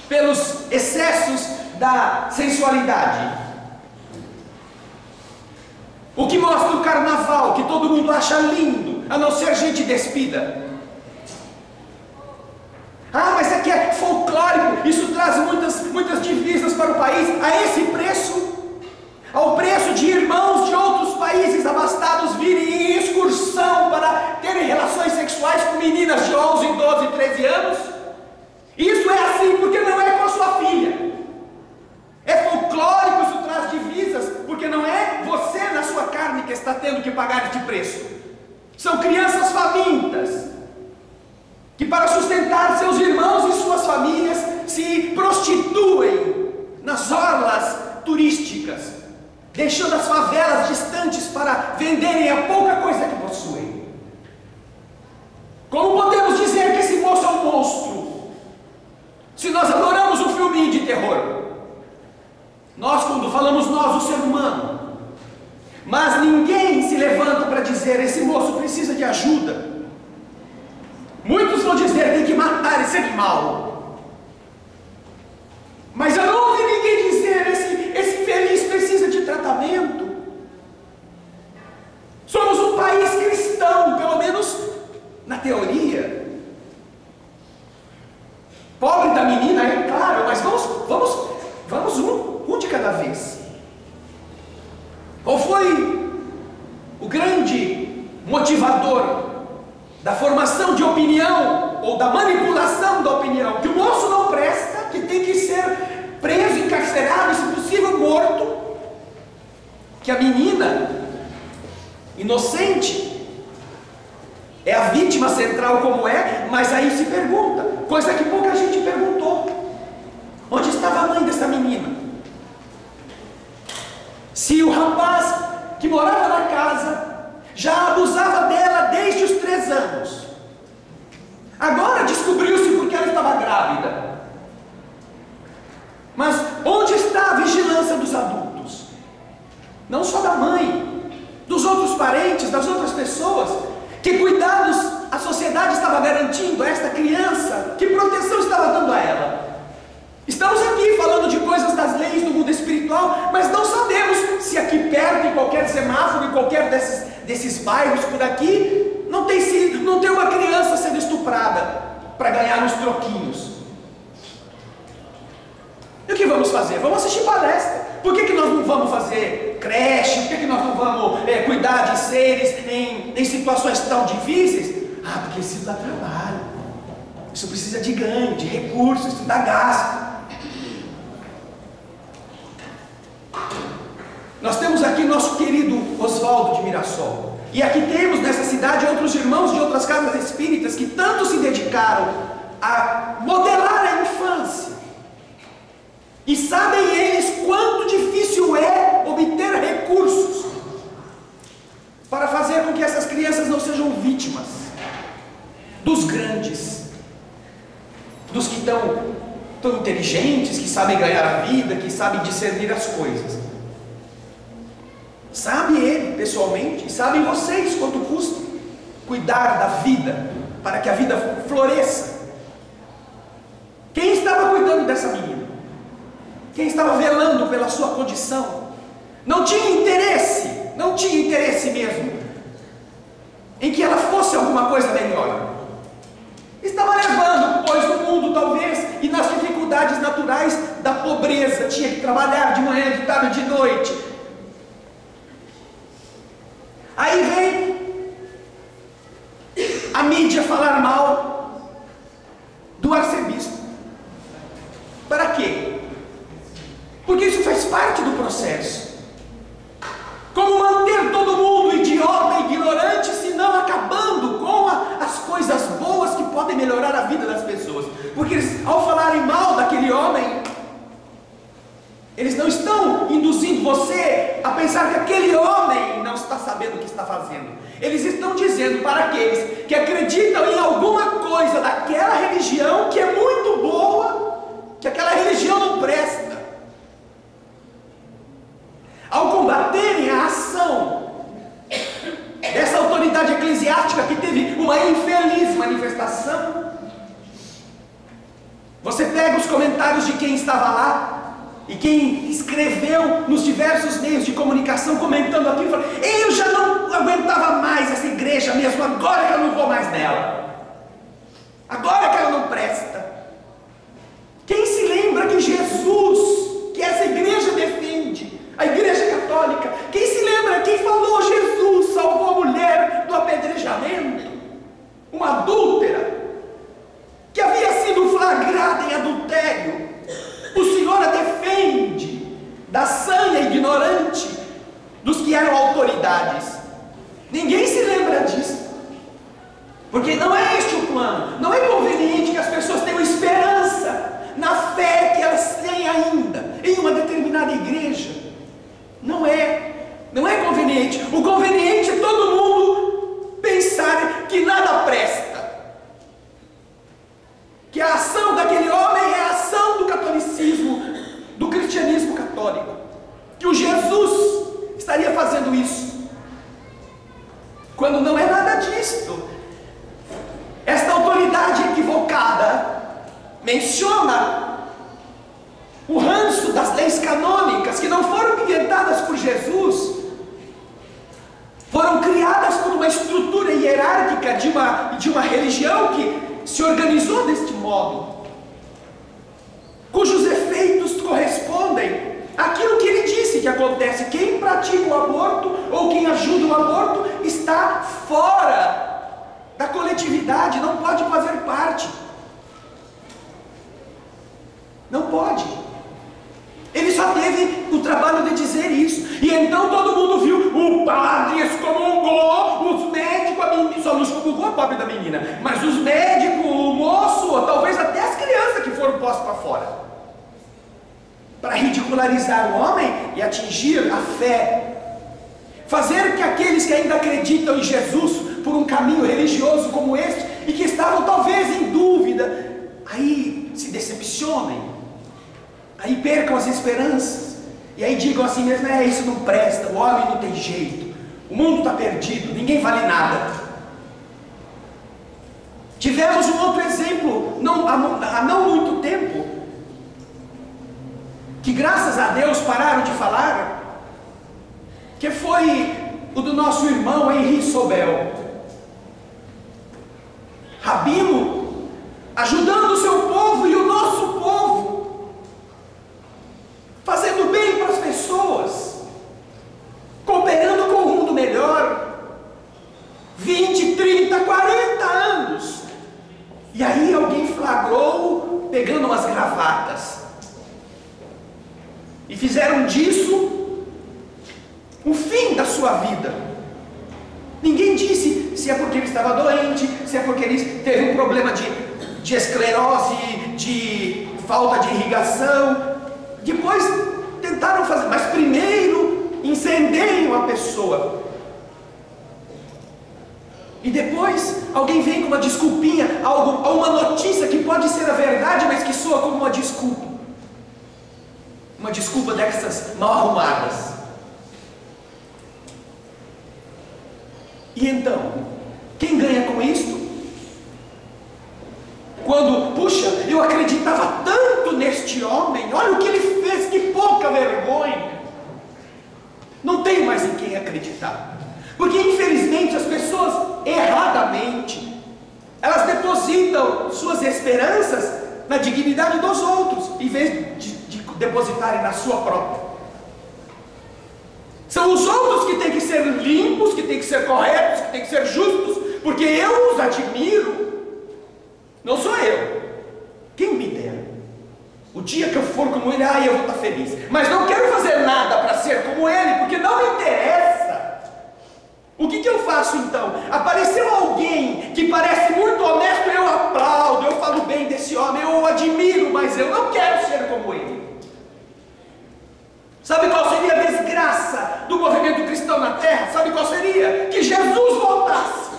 pelos excessos da sensualidade. O que mostra o carnaval, que todo mundo acha lindo, a não ser gente despida. Ah, mas aqui é folclórico, isso traz muitas divisas para o país. A esse preço, ao preço de irmãos de outros países abastados virem em excursão para terem relações sexuais com meninas de 11, 12, 13 anos. Isso é assim porque não é com a sua filha. É folclórico, isso traz divisas, porque não é você na sua carne que está tendo que pagar este preço. São crianças famintas, que para sustentar seus irmãos e suas famílias se prostituem nas orlas turísticas, deixando as favelas distantes para venderem a pouca coisa que possuem. Como podemos dizer que esse moço é um monstro, se nós adoramos um filminho de terror? Nós, quando falamos nós, o ser humano, mas ninguém se levanta para dizer: esse moço precisa de ajuda. Muitos vão dizer: tem que matar esse animal. Mas eu não ouvi ninguém dizer: esse infeliz precisa de tratamento. Somos um país cristão, pelo menos na teoria. Pobre da menina, é claro, mas vamos um de cada vez. Qual foi o grande motivador da formação de opinião, ou da manipulação da opinião? Que o moço não presta, que tem que ser preso, encarcerado, se possível morto. Que a menina inocente é a vítima central, como é, mas aí se pergunta, coisa que pouca gente perguntou: onde estava a mãe dessa menina? Se o rapaz que morava na casa já abusava dela desde os 3 anos, agora descobriu-se porque ela estava grávida. Mas onde está a vigilância dos adultos? Não só da mãe, dos outros parentes, das outras pessoas. Que cuidados a sociedade estava garantindo a esta criança? Que proteção estava dando a ela? Estamos aqui falando de coisas das leis do mundo espiritual, mas não sabemos se aqui perto, em qualquer semáforo, em qualquer desses bairros por aqui, não tem uma criança sendo estuprada para ganhar uns troquinhos. E o que vamos fazer? Vamos assistir palestra. Por que nós não vamos fazer creche? Por que nós não vamos cuidar de seres em situações tão difíceis? Ah, porque isso dá trabalho, isso precisa de ganho, de recursos, isso dá gasto. Nós temos aqui nosso querido Oswaldo de Mirassol, e aqui temos nessa cidade outros irmãos de outras casas espíritas que tanto se dedicaram a modelar a infância, e sabem eles quanto difícil é obter recursos para fazer com que essas crianças não sejam vítimas dos grandes, dos que estão tão inteligentes, que sabem ganhar a vida, que sabem discernir as coisas. Sabe Ele pessoalmente, e sabem vocês quanto custa cuidar da vida, para que a vida floresça. Quem estava cuidando dessa menina? Quem estava velando pela sua condição? Não tinha interesse mesmo, em que ela fosse alguma coisa melhor. Estava levando, pois, no mundo talvez, e nas dificuldades naturais da pobreza, tinha que trabalhar de manhã, de tarde, de noite. Aí vem a mídia falar mal do arcebispo. Para quê? Porque isso faz parte do processo. Como manter todo mundo idiota, ignorante, se não acabando com as coisas boas que podem melhorar a vida das pessoas? Porque eles, ao falarem mal daquele homem, eles não estão induzindo você a pensar que aquele homem não está sabendo o que está fazendo. Eles estão dizendo para aqueles que acreditam em alguma coisa daquela religião que é muito boa, que aquela religião não presta. Ao combaterem a ação dessa autoridade eclesiástica que teve uma infeliz manifestação, você pega os comentários de quem estava lá e quem escreveu nos diversos meios de comunicação comentando aquilo, falando: eu já não aguentava mais essa igreja mesmo, agora que eu não vou mais nela, agora que ela não presta. Quem se lembra que Jesus, que essa igreja defende, a igreja católica, quem se lembra quem falou Jesus salvou a mulher do apedrejamento, uma adúltera, que havia sido flagrada em adultério? O Senhor a defende da sanha ignorante dos que eram autoridades. Ninguém se lembra disso, porque não é este o plano. Não é conveniente que as pessoas tenham esperança na fé que elas têm ainda em uma determinada igreja. Não é conveniente. O conveniente é todo mundo pensar que nada presta, que a ação daquele homem é a ação do catolicismo, do cristianismo católico, que o Jesus estaria fazendo isso, quando não é nada disto. Esta autoridade equivocada menciona o ranço das leis canônicas, que não foram inventadas por Jesus, foram criadas por uma estrutura hierárquica de uma religião que se organizou deste modo, cujos efeitos correspondem àquilo que ele disse que acontece. Quem pratica o aborto ou quem ajuda o aborto está fora da coletividade, não pode fazer parte, não pode. Ele só teve o trabalho de dizer isso, e então todo mundo viu: o padre excomungou, os médicos, a menina, só não excomungou a pobre da menina, mas os médicos, o moço, ou talvez até as crianças que foram postas para fora, para ridicularizar o homem e atingir a fé, fazer que aqueles que ainda acreditam em Jesus por um caminho religioso como este, e que estavam talvez em dúvida, aí se decepcionem, aí percam as esperanças, e aí digam assim mesmo: isso não presta, o homem não tem jeito, o mundo está perdido, ninguém vale nada. Tivemos um outro exemplo há não muito tempo, que graças a Deus pararam de falar, que foi o do nosso irmão Henri Sobel, rabino, ajudando o seu povo e o nosso povo, fazendo bem para as pessoas, cooperando com o mundo melhor, 20, 30, 40 anos, e aí alguém flagrou pegando umas gravatas, e fizeram disso o fim da sua vida. Ninguém disse se é porque ele estava doente, se é porque ele teve um problema de esclerose, de falta de irrigação. Depois tentaram fazer, mas primeiro incendeiam a pessoa, e depois alguém vem com uma desculpinha, uma notícia que pode ser a verdade, mas que soa como uma desculpa dessas mal arrumadas. E então, quem ganha com isto? Quando, puxa, eu acreditava tanto neste homem, olha o que ele fez, que pouca vergonha. Não tem mais em quem acreditar, porque infelizmente as pessoas, erradamente, elas depositam suas esperanças na dignidade dos outros, em vez de depositarem na sua própria. São os outros que têm que ser limpos, que têm que ser corretos, que têm que ser justos, porque eu os admiro. Não sou eu. Quem me dera. O dia que eu for como ele, eu vou estar feliz. Mas não quero fazer nada para ser como ele, porque não me interessa. O que eu faço então? Apareceu alguém que parece muito honesto, eu aplaudo, eu falo bem desse homem, eu o admiro, mas eu não quero ser como ele. Sabe qual seria a desgraça do movimento cristão na terra? Sabe qual seria? Que Jesus voltasse.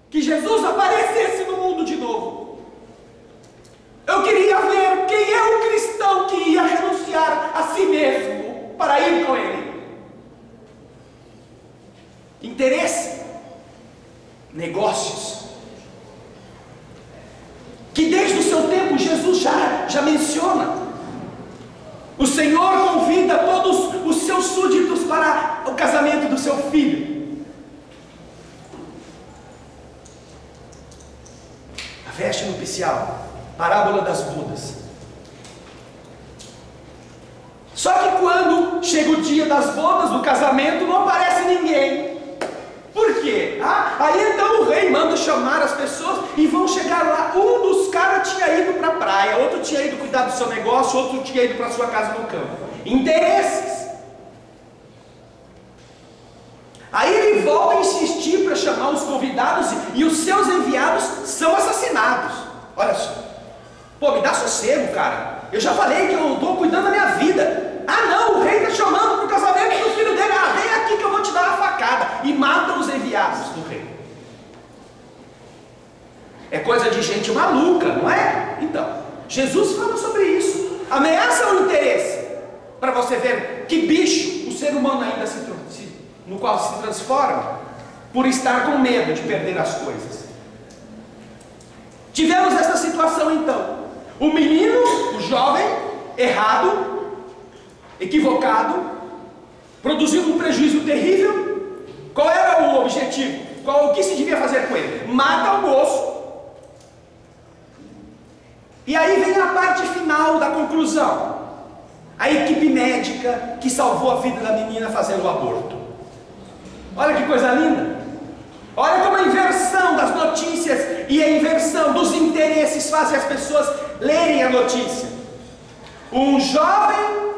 Que Jesus aparecesse no mundo de novo. Eu queria ver quem é o cristão que ia renunciar a si mesmo para ir com ele. Interesse, negócios, que desde o seu tempo Jesus já menciona. O Senhor convida todos os seus súditos para o casamento do seu filho. A veste nupcial, parábola das bodas. Só que quando chega o dia das bodas, do casamento, não aparece ninguém. Por quê? Aí então o rei manda chamar as pessoas e vão chegar lá. Um dos caras tinha ido para a praia, outro tinha ido cuidar do seu negócio, outro tinha ido para a sua casa no campo. Interesses. Aí ele volta a insistir para chamar os convidados e os seus enviados são assassinados. Olha só. Pô, me dá sossego, cara. Eu já falei que eu estou cuidando da minha vida. Não, o rei está chamando para o casamento do filho dele. Vem aqui que eu vou te dar uma facada. E matam os enviados do rei. É coisa de gente maluca, não é? Então, Jesus fala sobre isso. Ameaça o interesse. Para você ver que bicho o ser humano ainda no qual se transforma, por estar com medo de perder as coisas. Tivemos essa situação então. O menino, o jovem, errado, equivocado, produziu um prejuízo terrível. Qual era o objetivo? O que se devia fazer com ele? Mata o moço. E aí vem a parte final da conclusão. A equipe médica que salvou a vida da menina fazendo o aborto. Olha que coisa linda. Olha como a inversão das notícias e a inversão dos interesses fazem as pessoas lerem a notícia. Um jovem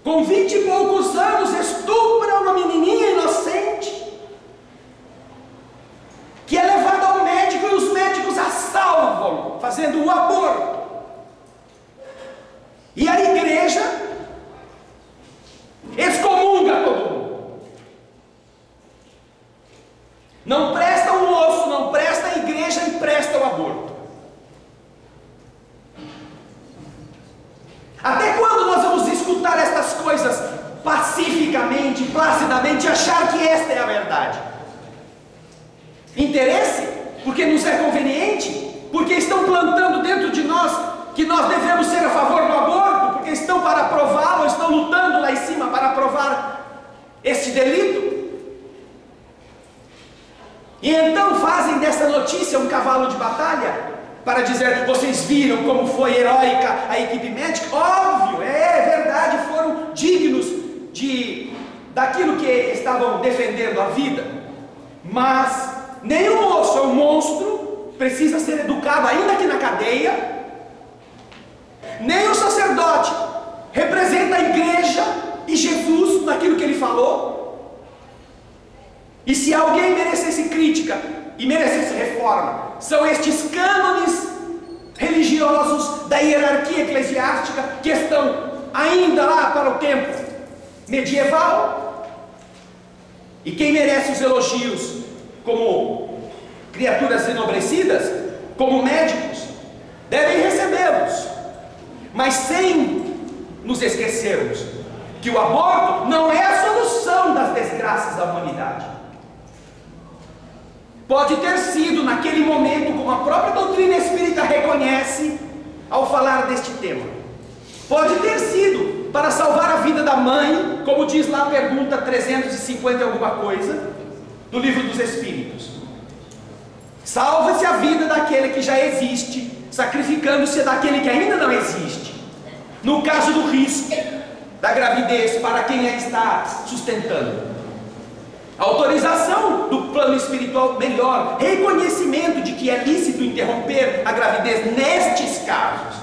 com 20 e poucos anos estupra uma menininha inocente, que é levada ao médico e os médicos a salvam, fazendo o aborto. E a igreja excomunga todo mundo. Não presta o moço, não presta a igreja e presta o aborto. Até quando nós vamos escutar estas coisas pacificamente, placidamente, achar que esta é a verdade? Interesse? Porque nos é conveniente? Porque estão plantando dentro de nós que nós devemos ser a favor do aborto? Porque estão para aprová-lo, estão lutando lá em cima para aprovar este delito? E então fazem dessa notícia um cavalo de batalha para dizer: vocês viram como foi heróica a equipe médica? Óbvio, é verdade, foram dignos daquilo que estavam defendendo a vida. Mas nem o moço é um monstro, precisa ser educado ainda aqui na cadeia. Nem o sacerdote representa a igreja e Jesus naquilo que ele falou. E se alguém merecesse crítica e merecesse reforma, são estes cânones religiosos da hierarquia eclesiástica que estão ainda lá para o tempo medieval. E quem merece os elogios como criaturas enobrecidas, como médicos, devem recebê-los, mas sem nos esquecermos que o aborto não é a solução das desgraças da humanidade. Pode ter sido naquele momento, como a própria doutrina espírita reconhece ao falar deste tema, pode ter sido para salvar a vida da mãe, como diz lá a pergunta 350 e alguma coisa do Livro dos Espíritos. Salva-se a vida daquele que já existe, sacrificando-se daquele que ainda não existe, no caso do risco da gravidez para quem a está sustentando. Autorização do plano espiritual, melhor, reconhecimento de que é lícito interromper a gravidez nestes casos.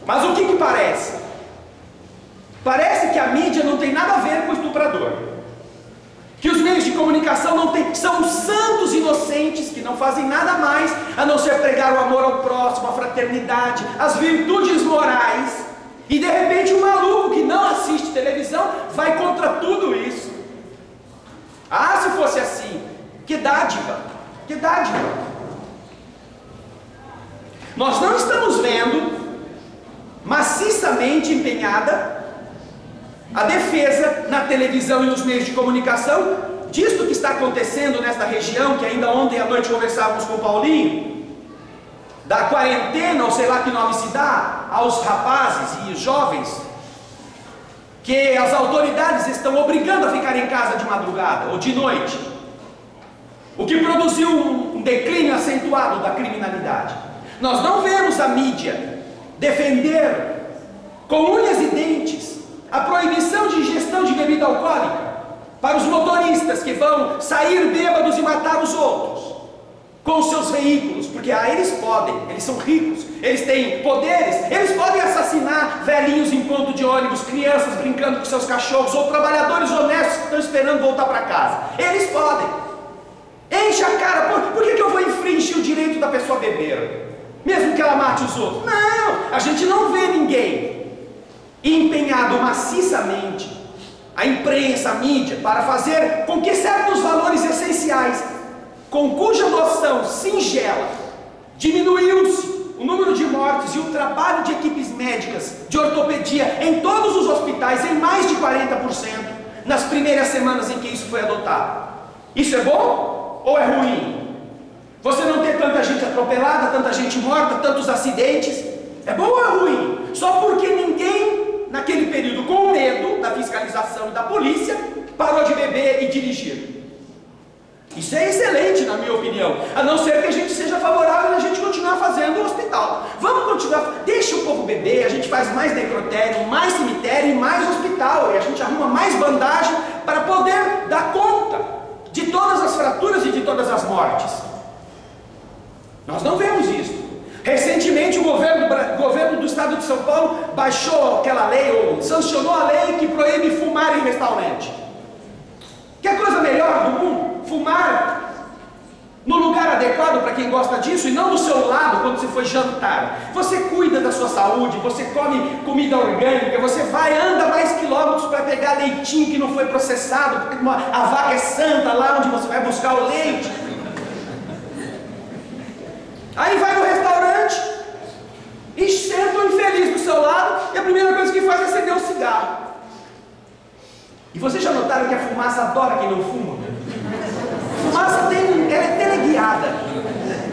Mas o que parece? Parece que a mídia não tem nada a ver com o estuprador, que os meios de comunicação não têm, são santos inocentes que não fazem nada mais a não ser pregar o amor ao próximo, a fraternidade, as virtudes morais, e de repente um maluco que não assiste televisão vai contra tudo isso. Ah, se fosse assim, que dádiva, que dádiva. Nós não estamos vendo maciçamente empenhada a defesa na televisão e nos meios de comunicação disto que está acontecendo nesta região, que ainda ontem à noite conversávamos com o Paulinho, da quarentena, ou sei lá que nome se dá, aos rapazes e jovens, que as autoridades estão obrigando a ficar em casa de madrugada ou de noite, o que produziu um declínio acentuado da criminalidade. Nós não vemos a mídia defender com unhas e dentes a proibição de ingestão de bebida alcoólica para os motoristas que vão sair bêbados e matar os outros com os seus veículos, porque eles podem, eles são ricos, eles têm poderes, eles podem assassinar velhinhos em ponto de ônibus, crianças brincando com seus cachorros, ou trabalhadores honestos que estão esperando voltar para casa. Eles podem. Enche a cara. Por que eu vou infringir o direito da pessoa beber, mesmo que ela mate os outros? Não, a gente não vê ninguém empenhado maciçamente, a imprensa, a mídia, para fazer com que certos valores essenciais, com cuja noção singela diminuiu-se o número de mortes e o trabalho de equipes médicas de ortopedia em todos os hospitais em mais de 40% nas primeiras semanas em que isso foi adotado. Isso é bom ou é ruim? Você não ter tanta gente atropelada, tanta gente morta, tantos acidentes, é bom ou é ruim? Só porque ninguém naquele período, com medo da fiscalização e da polícia, parou de beber e dirigir. Isso é excelente, na minha opinião, a não ser que a gente seja favorável a gente continuar fazendo o hospital. Vamos continuar, deixa o povo beber, a gente faz mais necrotério, mais cemitério e mais hospital, e a gente arruma mais bandagem para poder dar conta de todas as fraturas e de todas as mortes. Nós não vemos isso. Recentemente o governo do estado de São Paulo baixou aquela lei, ou sancionou a lei que proíbe fumar em restaurante. Que coisa melhor do mundo? Fumar no lugar adequado para quem gosta disso e não do seu lado quando você foi jantar. Você cuida da sua saúde, você come comida orgânica, você anda mais quilômetros para pegar leitinho que não foi processado, porque a vaca é santa lá onde você vai buscar o leite. Aí vai no restaurante e senta um infeliz do seu lado e a primeira coisa que faz é acender um cigarro. E vocês já notaram que a fumaça adora quem não fuma? A fumaça ela é teleguiada.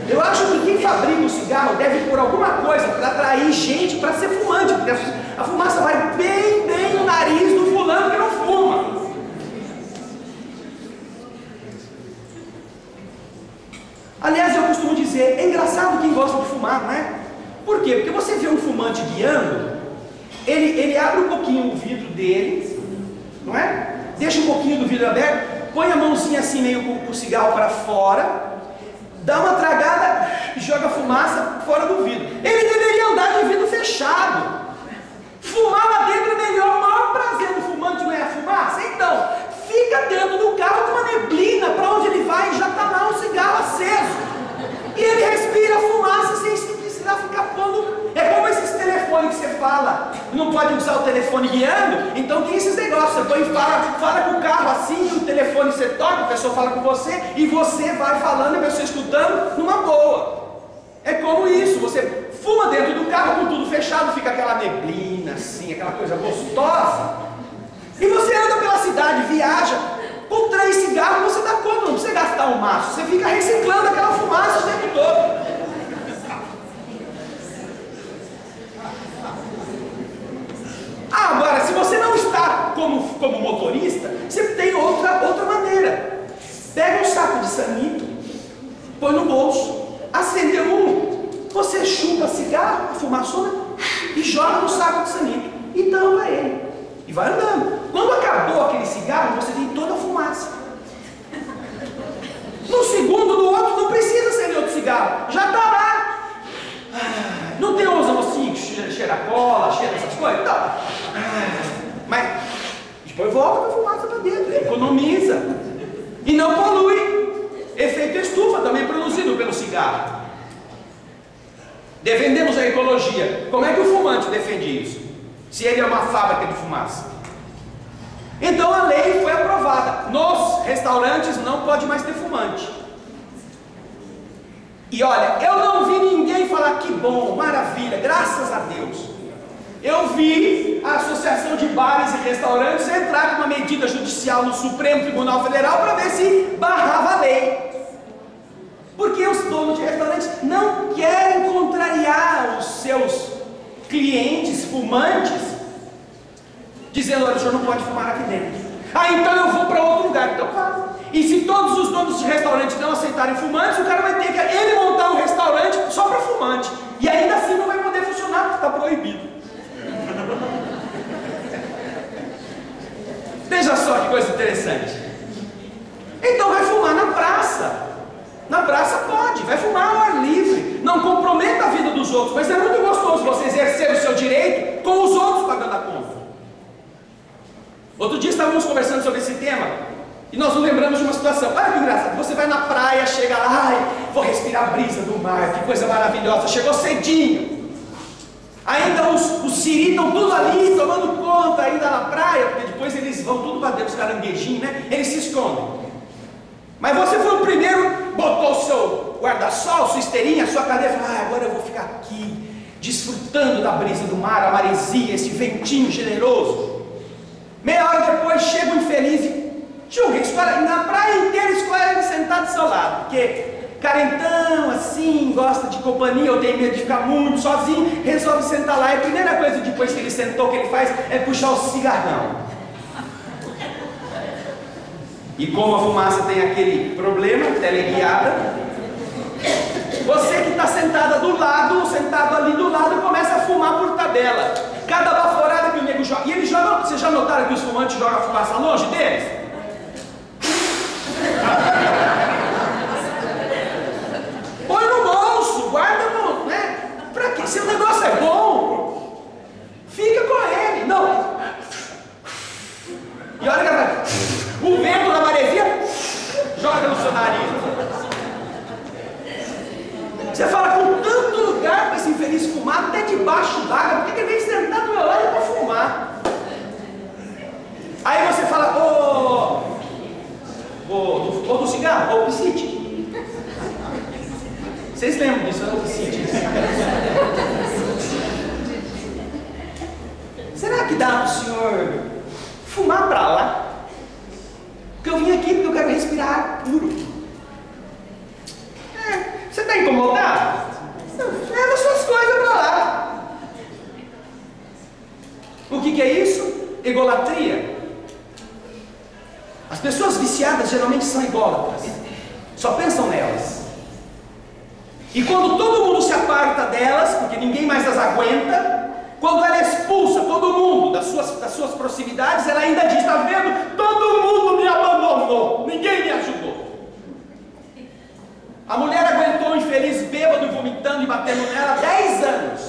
Eu acho que quem fabrica o cigarro deve pôr alguma coisa para atrair gente para ser fumante, porque a fumaça vai bem no nariz do fulano que não fuma. Aliás, eu costumo dizer, é engraçado quem gosta de fumar, não é? Por quê? Porque você vê um fumante guiando, ele abre um pouquinho o vidro dele, não é? Deixa um pouquinho do vidro aberto, põe a mãozinha assim meio com o cigarro para fora, dá uma tragada e joga a fumaça fora do vidro. Ele deveria andar de vidro fechado. Fumar lá dentro é melhor. O maior prazer do fumante não é a fumaça? Então, fica dentro do carro com uma neblina, para onde ele vai e já está lá um cigarro aceso. E ele respira a fumaça sem precisar ficar pondo. É como esses telefones que você fala, não pode usar o telefone guiando, então tem esses negócios, você põe e fala com o carro assim, o telefone você toca, a pessoa fala com você, e você vai falando e a pessoa escutando numa boa. É como isso, você fuma dentro do carro com tudo fechado, fica aquela neblina assim, aquela coisa gostosa, e você anda pela cidade, viaja com 3 cigarro, você dá conta, não precisa gastar um maço, você fica reciclando aquela fumaça o tempo todo. Agora, se você não está como motorista, você tem outra maneira. Pega um saco de sanito, põe no bolso, acende você chupa cigarro, a fumaçona, e joga no saco de sanito, e tampa ele, e vai andando. Quando acabou aquele cigarro, você tem toda a fumaça. No segundo do outro, não precisa acender outro cigarro, já está lá. Não tem uns mocinhos que cheira cola, cheira essas coisas? Não. Mas depois volta a fumaça para dentro, economiza. E não polui. Efeito estufa também produzido pelo cigarro. Defendemos a ecologia. Como é que o fumante defende isso? Se ele é uma fábrica de fumaça. Então a lei foi aprovada. Nos restaurantes não pode mais ter fumante. E olha, eu não vi ninguém falar que bom, maravilha, graças a Deus. Eu vi a Associação de Bares e Restaurantes entrar com uma medida judicial no Supremo Tribunal Federal para ver se barrava a lei. Porque os donos de restaurantes não querem contrariar os seus clientes fumantes, dizendo: olha, o senhor não pode fumar aqui dentro. Então eu vou para outro lugar. Então claro. E se todos os donos de restaurantes não aceitarem fumantes, o cara vai ter que ele montar um restaurante só para fumante. E ainda assim não vai poder funcionar porque está proibido. Veja só que coisa interessante. Então vai fumar na praça. Na praça pode, vai fumar ao ar livre. Não comprometa a vida dos outros. Mas é muito gostoso você exercer o seu direito com os outros pagando a conta. Outro dia estávamos conversando sobre esse tema e nós nos lembramos de uma situação. Olha que engraçado, você vai na praia, chega lá, ai, vou respirar a brisa do mar, que coisa maravilhosa, chegou cedinho. Ainda os siris estão tudo ali, tomando conta ainda na praia, porque depois eles vão tudo para dentro dos caranguejinhos, né? Eles se escondem. Mas você foi o primeiro, botou o seu guarda-sol, sua esteirinha, sua cadeira, e falou: agora eu vou ficar aqui, desfrutando da brisa do mar, a maresia, esse ventinho generoso. Meia hora depois chega um infeliz e na praia inteira escolhe ele sentado do seu lado, porque carentão, assim, gosta de companhia, ou tem medo de ficar muito sozinho, resolve sentar lá, e a primeira coisa depois que ele sentou, que ele faz, é puxar o cigarrão. E como a fumaça tem aquele problema, teleguiada, você que está sentado ali do lado, começa a fumar por tabela. Cada baforada que o nego joga, e ele joga, vocês já notaram que os fumantes jogam a fumaça longe deles? Põe no bolso, guarda no, né? Pra quê? Se o negócio é bom, fica com ele. Não. E olha que o vento da maresia joga no seu nariz. Você fala: com tanto lugar para esse infeliz fumar, até debaixo d'água, por que ele vem sentar do meu lado para fumar? Aí você fala: ô do cigarro, ô Piscite. Vocês lembram disso, né, Piscite? Será que dá para o senhor fumar para lá? Porque eu vim aqui porque eu quero respirar ar puro. Você está incomodado? Leva suas coisas para lá. O que é isso? Egolatria. As pessoas viciadas geralmente são ególatras. Só pensam nelas. E quando todo mundo se aparta delas, porque ninguém mais as aguenta, quando ela expulsa todo mundo das suas proximidades, ela ainda diz: está vendo? Todo mundo me abandonou, ninguém me ajudou. A mulher aguentou o infeliz bêbado, vomitando e batendo nela 10 anos.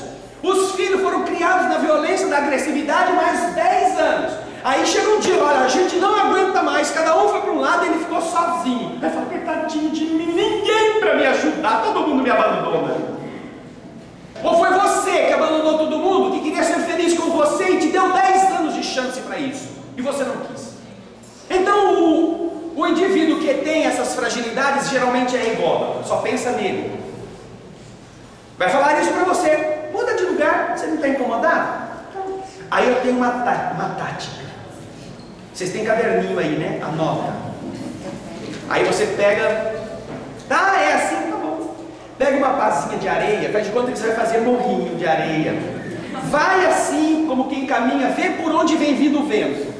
Os filhos foram criados na violência, na agressividade, mais 10 anos. Aí chega um dia: olha, a gente não aguenta mais, cada um foi para um lado e ele ficou sozinho. Aí fala: coitadinho de mim, ninguém para me ajudar, todo mundo me abandona. Ou foi você que abandonou todo mundo, que queria ser feliz com você e te deu 10 anos de chance para isso, e você não quis. Então o indivíduo que tem essas fragilidades geralmente é ególatra, só pensa nele. Vai falar isso para você: muda de lugar, você não está incomodado? Aí eu tenho uma tática. Vocês têm caderninho aí, né? Anota. Aí você pega, tá, é assim, tá bom. Pega uma pazinha de areia, faz de conta que você vai fazer morrinho de areia. Vai assim, como quem caminha, vê por onde vem vindo o vento.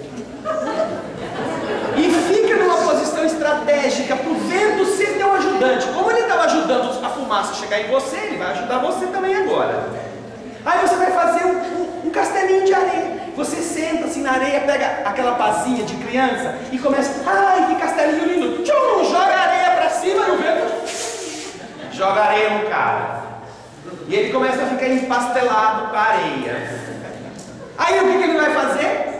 E fica numa posição estratégica para o vento ser teu ajudante. Como ele estava ajudando a fumaça a chegar em você, ele vai ajudar você também agora. Aí você vai fazer um castelinho de areia. Você senta assim na areia, pega aquela pazinha de criança e começa, ai, que castelinho lindo. Tchum, joga areia para cima e o vento joga areia no cara. E ele começa a ficar empastelado com a areia. Aí o que ele vai fazer?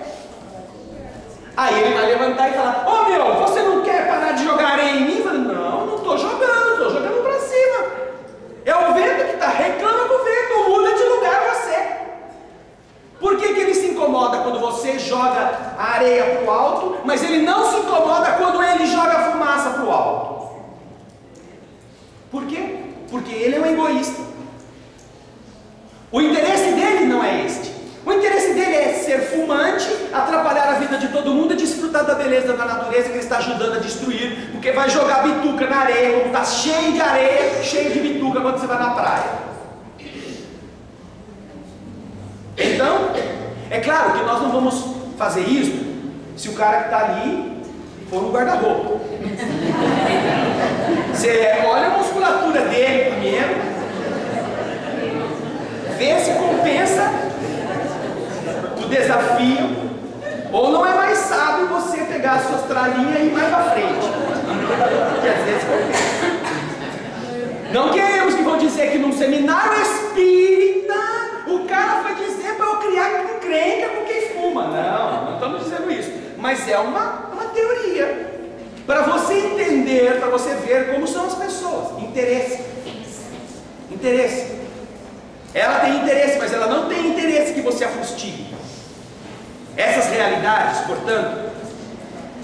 Aí ele vai levantar e falar, ô meu, você não quer parar de jogar areia em mim? Eu falo, não, não estou jogando para cima. É o vento que está, reclama com o vento, muda de lugar você. Por que ele se incomoda quando você joga a areia para o alto, mas ele não se incomoda quando ele joga a fumaça para o alto? Por quê? Porque ele é um egoísta. O interesse dele não é este. O interesse dele é ser fumante, atrapalhar a vida de todo mundo e desfrutar da beleza da natureza que ele está ajudando a destruir, porque vai jogar bituca na areia, como está cheio de areia, cheio de bituca quando você vai na praia. Então, é claro que nós não vamos fazer isso se o cara que está ali for no guarda-roupa. Você olha a musculatura dele primeiro, vê se compensa o desafio, ou não é mais sábio você pegar as suas tralinhas e ir mais para frente, que às vezes compensa. Não queremos que vão dizer que num seminário espírita o cara foi dizer para eu criar encrenca com quem fuma. Não estamos dizendo isso, mas é uma teoria para você entender, para você ver como são as pessoas. Interesse. Ela tem interesse, mas ela não tem interesse que você a fustigue. Essas realidades, portanto,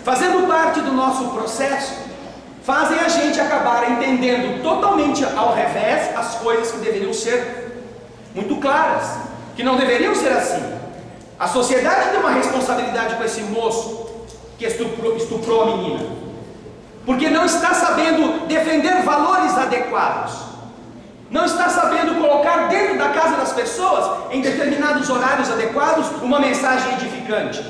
fazendo parte do nosso processo, fazem a gente acabar entendendo totalmente ao revés as coisas que deveriam ser muito claras, que não deveriam ser assim. A sociedade tem uma responsabilidade com esse moço que estuprou a menina, porque não está sabendo defender valores adequados. Não está sabendo colocar dentro da casa das pessoas, em determinados horários adequados, uma mensagem edificante.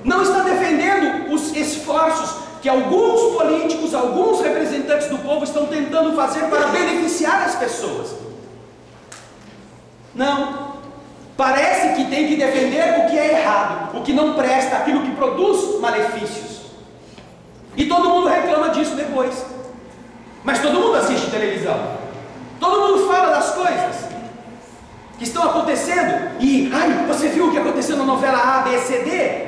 Não está defendendo os esforços que alguns políticos, alguns representantes do povo estão tentando fazer para beneficiar as pessoas. Não. Parece que tem que defender o que é errado, o que não presta, aquilo que produz malefícios. E todo mundo reclama disso depois. Mas todo mundo assiste televisão. Todo mundo fala das coisas que estão acontecendo e, ai, você viu o que aconteceu na novela A, B, C, D?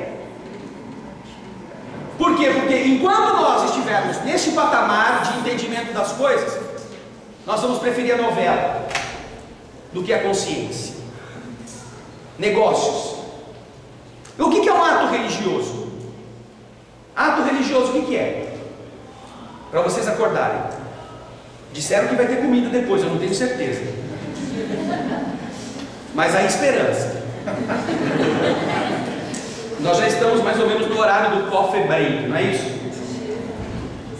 Por quê? Porque enquanto nós estivermos neste patamar de entendimento das coisas, nós vamos preferir a novela do que a consciência. Negócios. O que é um ato religioso? Ato religioso o que é? Para vocês acordarem. Disseram que vai ter comida depois, eu não tenho certeza. Mas há esperança. Nós já estamos mais ou menos no horário do coffee break, não é isso?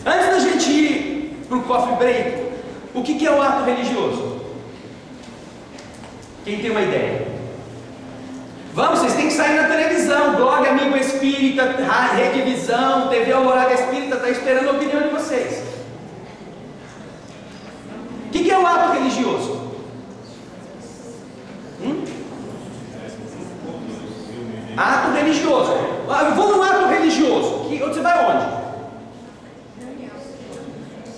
Antes da gente ir para o coffee break, o que é o ato religioso? Quem tem uma ideia? Vamos, vocês têm que sair na televisão, blog Amigo Espírita, Rede Visão, TV Alvorada Espírita, está esperando a opinião de vocês. O que é o ato religioso? Ato religioso. Eu vou num ato religioso. Você vai onde?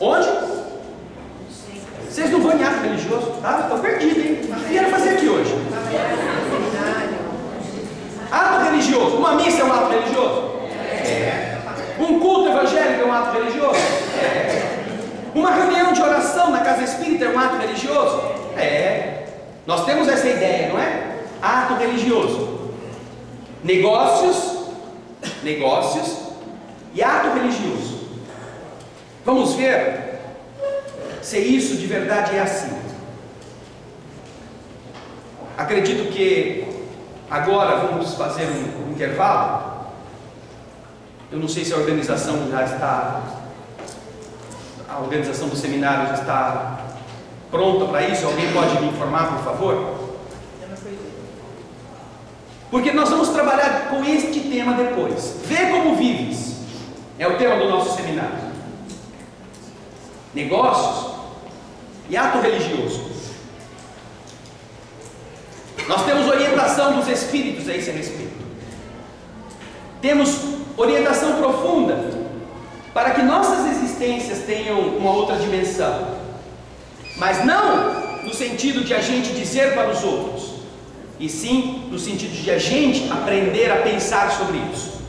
Onde? Vocês não vão em ato religioso? Estão perdidos, hein? O que vieram fazer aqui hoje? Ato religioso. Uma missa é um ato religioso? É. Um culto evangélico é um ato religioso? É. Uma reunião de oração na casa espírita é um ato religioso? É. Nós temos essa ideia, não é? Ato religioso. Negócios e ato religioso. Vamos ver se isso de verdade é assim. Acredito que agora vamos fazer um intervalo. Eu não sei se a organização já está A organização do seminário já está pronta para isso? Alguém pode me informar, por favor? Porque nós vamos trabalhar com este tema depois. Vê como vives. É o tema do nosso seminário. Negócios e ato religioso. Nós temos orientação dos Espíritos a esse respeito. Temos orientação profunda para que nossas existências tenham uma outra dimensão, mas não no sentido de a gente dizer para os outros, e sim no sentido de a gente aprender a pensar sobre isso.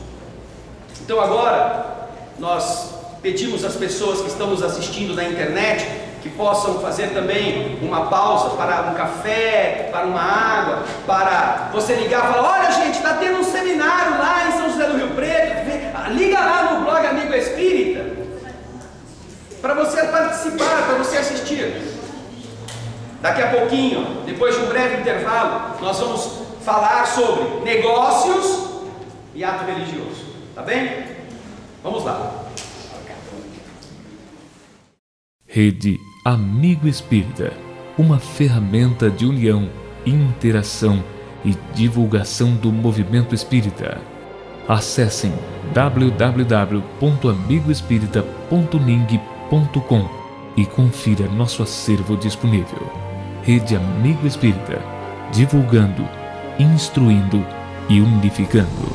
Então agora nós pedimos às pessoas que estão nos assistindo na internet que possam fazer também uma pausa para um café, para uma água, para você ligar e falar: olha gente, está tendo um seminário lá em São José do Rio Preto, liga lá no blog Amigo Espírita, para você participar, para você assistir. Daqui a pouquinho, depois de um breve intervalo, nós vamos falar sobre negócios e ato religioso, tá bem? Vamos lá. Rede Amigo Espírita, uma ferramenta de união, interação e divulgação do movimento espírita. Acessem www.amigoespírita.ning.com e confira nosso acervo disponível. Rede Amigo Espírita, divulgando, instruindo e unificando.